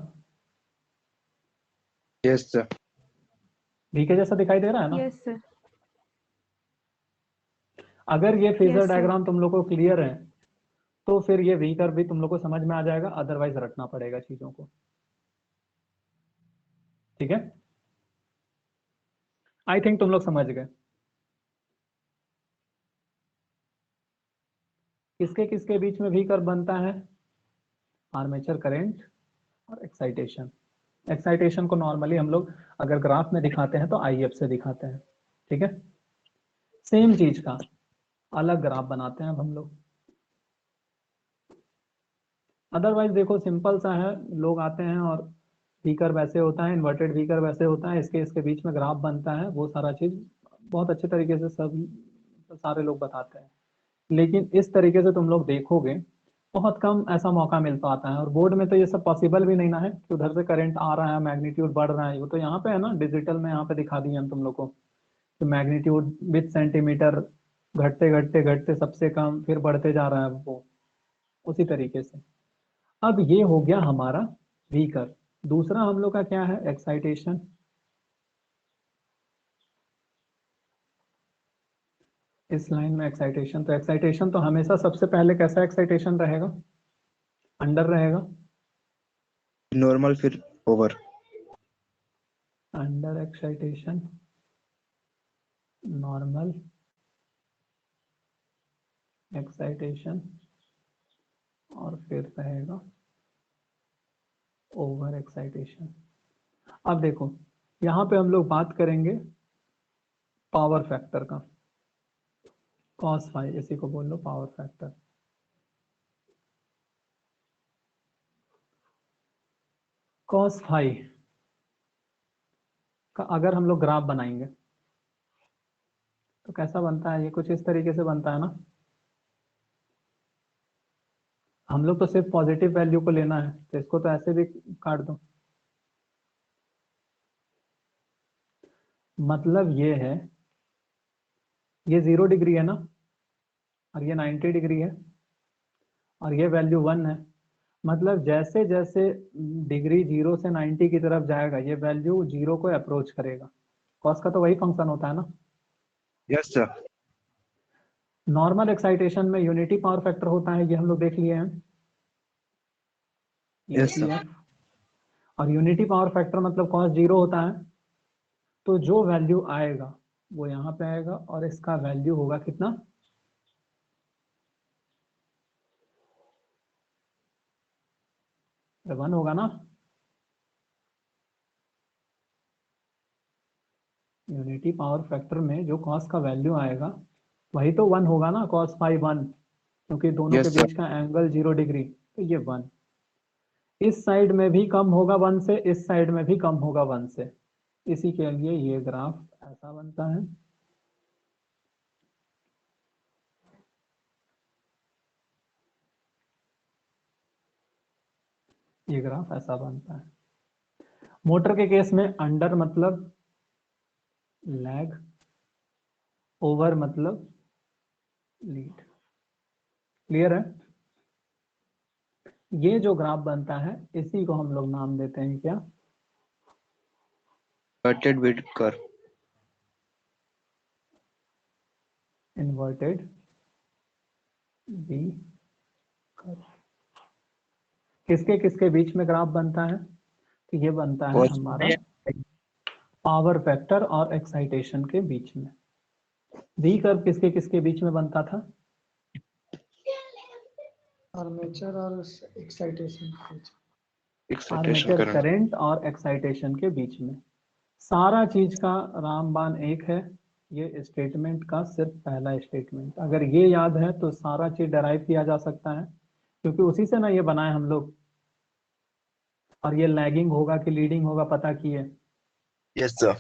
S3: यस सर।
S1: VK जैसा दिखाई दे रहा है ना।
S7: Yes, sir.
S1: अगर ये फेजर
S7: Yes, sir.
S1: डायग्राम तुम लोग को क्लियर है, तो फिर ये व्हीकर भी तुम लोग को समझ में आ जाएगा, अदरवाइज रटना पड़ेगा चीजों को, ठीक है। आई थिंक तुम लोग समझ गए। किसके किसके बीच में व्हीकर बनता है, आर्मेचर करंट और एक्साइटेशन। एक्साइटेशन को नॉर्मली हम लोग अगर ग्राफ में दिखाते हैं तो IF से दिखाते हैं, ठीक है। सेम चीज का अलग ग्राफ बनाते हैं अब हम लोग। अदरवाइज देखो सिंपल सा है, लोग आते हैं और व्हीकर वैसे होता है, इन्वर्टेड व्हीकर वैसे होता है, इसके बीच में ग्राफ बनता है, वो सारा चीज बहुत अच्छे तरीके से सब सारे लोग बताते हैं। लेकिन इस तरीके से तुम लोग देखोगे बहुत कम ऐसा मौका मिल पाता है, और बोर्ड में तो ये सब पॉसिबल भी नहीं ना है कि उधर से करंट आ रहा है, मैग्नीट्यूड बढ़ रहा है। वो तो यहाँ पे है ना, डिजिटल में यहाँ पे दिखा दिए हम तुम लोग को कि मैग्नीट्यूड विथ सेंटीमीटर घटते घटते घटते सबसे कम, फिर बढ़ते जा रहा है वो, उसी तरीके से। अब ये हो गया हमारा वीकर। दूसरा हम लोग का क्या है, एक्साइटेशन। इस लाइन में एक्साइटेशन, तो एक्साइटेशन तो हमेशा सबसे पहले कैसा एक्साइटेशन रहेगा, अंडर रहेगा,
S3: नॉर्मल फिर over.
S1: Under excitation, normal excitation, और फिर रहेगा ओवर एक्साइटेशन। अब देखो यहाँ पे हम लोग बात करेंगे पावर फैक्टर का, कॉस फाई, इसी को बोल लो पावर फैक्टर। कॉस फाई का अगर हम लोग ग्राफ बनाएंगे तो कैसा बनता है, ये कुछ इस तरीके से बनता है ना। हम लोग तो सिर्फ पॉजिटिव वैल्यू को लेना है, तो इसको तो ऐसे भी काट दो। मतलब ये है, ये 0 डिग्री है ना, और ये 90 डिग्री है, और ये वैल्यू 1 है। मतलब जैसे जैसे डिग्री 0 से 90 की तरफ जाएगा, ये वैल्यू 0 को अप्रोच करेगा। कॉस का तो वही फंक्शन होता है ना।
S3: Yes sir.
S1: नॉर्मल एक्साइटेशन में यूनिटी पावर फैक्टर होता है, ये हम लोग देख लिए हैं,
S3: Yes, sir.
S1: UPF। और यूनिटी पावर फैक्टर मतलब कॉस 0 होता है, तो जो वैल्यू आएगा वो यहाँ पे आएगा, और इसका वैल्यू होगा कितना, वन होगा ना। यूनिटी पावर फैक्टर में जो कॉस का वैल्यू आएगा वही तो 1 होगा ना, कॉस फाई 1, क्योंकि दोनों
S3: Yes,
S1: के
S3: sir.
S1: बीच का एंगल 0 डिग्री, तो ये 1। इस साइड में भी कम होगा 1 से, इस साइड में भी कम होगा 1 से। इसी के लिए ये ग्राफ ऐसा बनता है। ये ग्राफ ऐसा बनता है। मोटर के केस में अंडर मतलब लैग, ओवर मतलब लीड। क्लियर है। ये जो ग्राफ बनता है इसी को हम लोग नाम देते हैं क्या,
S3: Inverted bid curve.
S1: Inverted B curve. किसके किसके बीच में ग्राफ बनता है, तो ये बनता है
S3: Cos
S1: हमारा पावर फैक्टर और एक्साइटेशन के बीच में। बी कर्व किसके किसके बीच में बनता था,
S8: आर्मेचर और excitation.
S3: excitation
S1: armature
S3: current.
S1: Current और एक्साइटेशन के बीच में। सारा चीज का रामबाण एक है, ये स्टेटमेंट का सिर्फ पहला स्टेटमेंट अगर ये याद है तो सारा चीज डराइव किया जा सकता है, क्योंकि उसी से ना ये बनाए हम लोग। और ये लैगिंग होगा कि लीडिंग होगा पता किए।
S3: Yes, sir.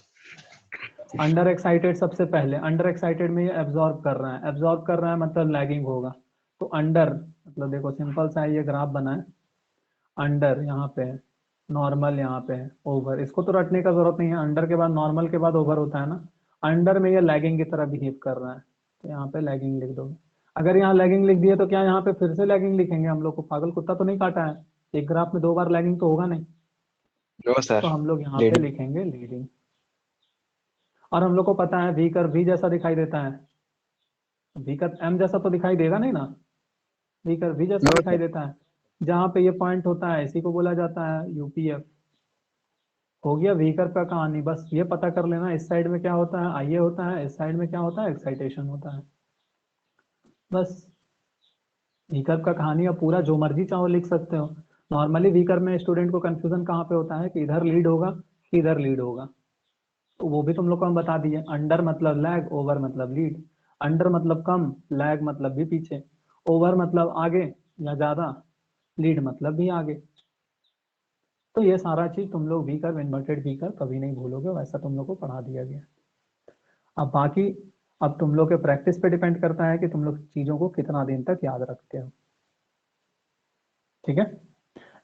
S1: अंडर एक्साइटेड सबसे पहले, अंडर एक्साइटेड में ये एब्जॉर्ब कर रहा है, एब्जॉर्ब कर रहा है मतलब लैगिंग होगा। तो अंडर मतलब देखो सिंपल सा ये ग्राफ बना है, अंडर यहाँ पे है, नॉर्मल यहाँ पे है, ओवर। इसको तो रटने का जरूरत नहीं है, अंडर के बाद नॉर्मल के बाद ओवर होता है ना। अंडर में ये लैगिंग की तरह बिहेव कर रहा है, तो यहाँ पे लैगिंग लिख दोगे। अगर यहाँ लैगिंग लिख दिए तो क्या यहाँ पे फिर से लैगिंग लिखेंगे हम लोग को, पागल कुत्ता तो नहीं काटा है। एक ग्राफ में 2 बार लैगिंग तो होगा नहीं,
S3: No, sir.
S1: तो हम लोग यहाँ पे
S3: Leading.
S1: लिखेंगे लीडिंग। और हम लोग को पता है वी कर्व भी जैसा दिखाई देता है, वी कर्व एम जैसा तो दिखाई देगा नहीं ना, वी कर्व भी जैसा
S3: No,
S1: दिखाई देता है। जहाँ पे ये पॉइंट होता है इसी को बोला जाता है यूपीएफ। हो गया वी कर्व का कहानी। बस ये पता कर लेना इस साइड में क्या होता है, आईए होता है, इस साइड में क्या होता है, एक्साइटेशन होता है। बस वी कर्व का कहानी। अब पूरा जो मर्जी चाहो लिख सकते हो। नॉर्मली वी कर्व में स्टूडेंट को कंफ्यूजन कहाँ पे होता है कि इधर लीड होगा कि इधर लीड होगा, तो वो भी तुम लोग को हम बता दिए। अंडर मतलब लैग, ओवर मतलब लीड। अंडर मतलब कम, लैग मतलब भी पीछे, ओवर मतलब आगे या ज्यादा, लीड मतलब भी आगे। तो ये सारा चीज तुम लोग V curve, inverted V curve कभी नहीं भूलोगे, वैसा तुम लोग को पढ़ा दिया गया। अब बाकी अब तुम लोग के प्रैक्टिस पे डिपेंड करता है कि तुम लोग चीजों को कितना दिन तक याद रखते हो। ठीक है।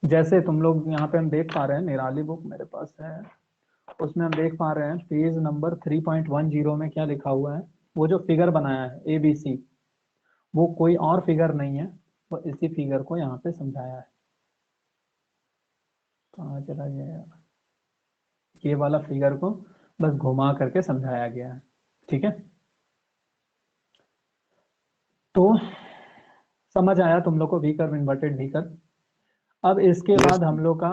S1: जैसे तुम लोग यहाँ पे हम देख पा रहे हैं, निराली बुक मेरे पास है, उसमें हम देख पा रहे हैं पेज नंबर 3.10 में क्या लिखा हुआ है। वो जो फिगर बनाया है ABC, वो कोई और फिगर नहीं है, वो इसी फिगर को यहाँ पे समझाया है। कहाँ चला गया यार, ये वाला फिगर को बस घुमा करके समझाया गया है, ठीक है। तो समझ आया तुम लोग को V curve, inverted V curve. अब इसके
S3: Yes,
S1: बाद हम लोग का,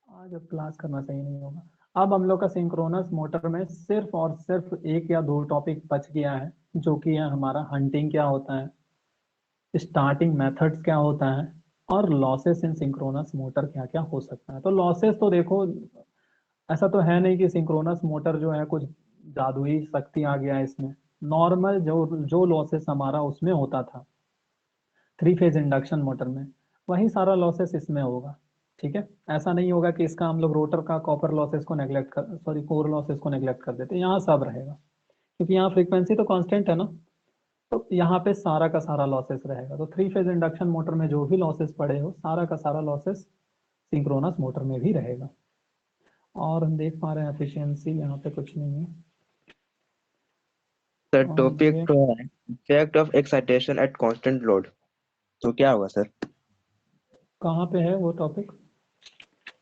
S1: आज अब क्लास करना सही नहीं होगा, अब हम लोग का सिंक्रोनस मोटर में सिर्फ और सिर्फ एक या दो टॉपिक बच गया है, जो कि है हमारा हंटिंग क्या होता है, स्टार्टिंग मेथड्स क्या होता है, और लॉसेस इन सिंक्रोनस मोटर क्या क्या हो सकता है। तो लॉसेस तो देखो, ऐसा तो है नहीं कि सिंक्रोनस मोटर जो है कुछ जादुई शक्ति आ गया है इसमें। नॉर्मल जो जो लॉसेस हमारा उसमें होता था 3 फेज इंडक्शन मोटर में, वही सारा लॉसेस इसमें होगा, ठीक है। ऐसा नहीं होगा कि इसका हम लोग रोटर का कॉपर लॉसेस को नेग्लेक्ट कर, सॉरी कोर लॉसेस को नेग्लेक्ट कर देते, यहाँ सब रहेगा, क्योंकि यहाँ फ्रीक्वेंसी तो कांस्टेंट है ना, तो यहाँ पे सारा का सारा लॉसेस रहेगा। तो 3 फेज इंडक्शन मोटर में जो भी लॉसेस पड़े हो, सारा का सारा लॉसेस सिंक्रोनस मोटर में भी रहेगा। और हम देख पा रहे हैं एफिशिएंसी यहाँ पे कुछ नहीं है।
S3: सर
S1: और
S3: टॉपिक
S1: ये
S3: तो है effect of excitation at constant load, तो क्या होगा सर?
S1: कहाँ पे है वो टॉपिक?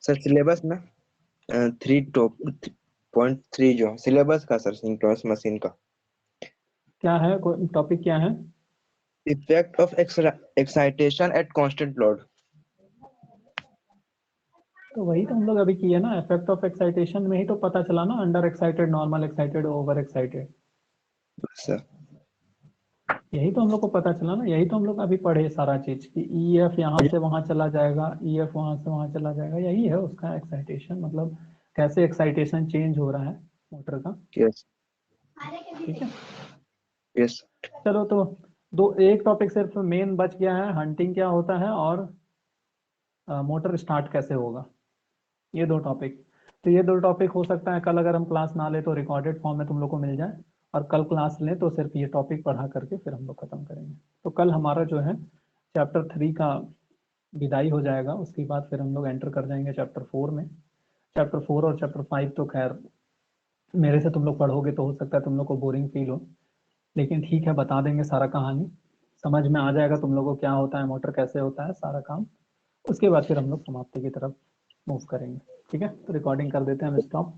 S3: सर सिलेबस में 3.3 जो सिलेबस का सर, सिंक्रोनस मशीन का
S1: क्या है, टॉपिक क्या है?
S3: Effect of excitation at constant load.
S1: तो वही तो हम लोग अभी किए ना, इफेक्ट ऑफ एक्साइटेशन में ही तो पता चला ना, under excited, normal excited, over excited,
S3: sir
S1: यही तो हम लोग को पता चला ना, यही तो हम लोग अभी पढ़े सारा चीज कि ई एफ यहाँ से वहां चला जाएगा, ई एफ वहां से वहां चला जाएगा, यही है उसका एक्साइटेशन, मतलब कैसे एक्साइटेशन चेंज हो रहा है मोटर का,
S3: यस
S1: ठीक है।
S3: यस
S1: चलो तो दो, एक टॉपिक सिर्फ मेन बच गया है, हंटिंग क्या होता है और मोटर स्टार्ट कैसे होगा, ये दो टॉपिक। तो ये दो टॉपिक हो सकता है कल अगर हम क्लास ना ले तो रिकॉर्डेड फॉर्म में तुम लोग को मिल जाए, और कल क्लास लें तो सिर्फ ये टॉपिक पढ़ा करके फिर हम लोग खत्म करेंगे। तो कल हमारा जो है चैप्टर 3 का विदाई हो जाएगा, उसके बाद फिर हम लोग एंटर कर जाएंगे चैप्टर 4 में। चैप्टर 4 और चैप्टर 5 तो खैर मेरे से तुम लोग पढ़ोगे तो हो सकता है तुम लोग को बोरिंग फील हो, लेकिन ठीक है बता देंगे सारा कहानी, समझ में आ जाएगा तुम लोगों को क्या होता है, मोटर कैसे होता है, सारा काम। उसके बाद फिर हम लोग समाप्ति की तरफ मूव करेंगे, ठीक है। तो रिकॉर्डिंग कर देते हैं हम स्टॉप।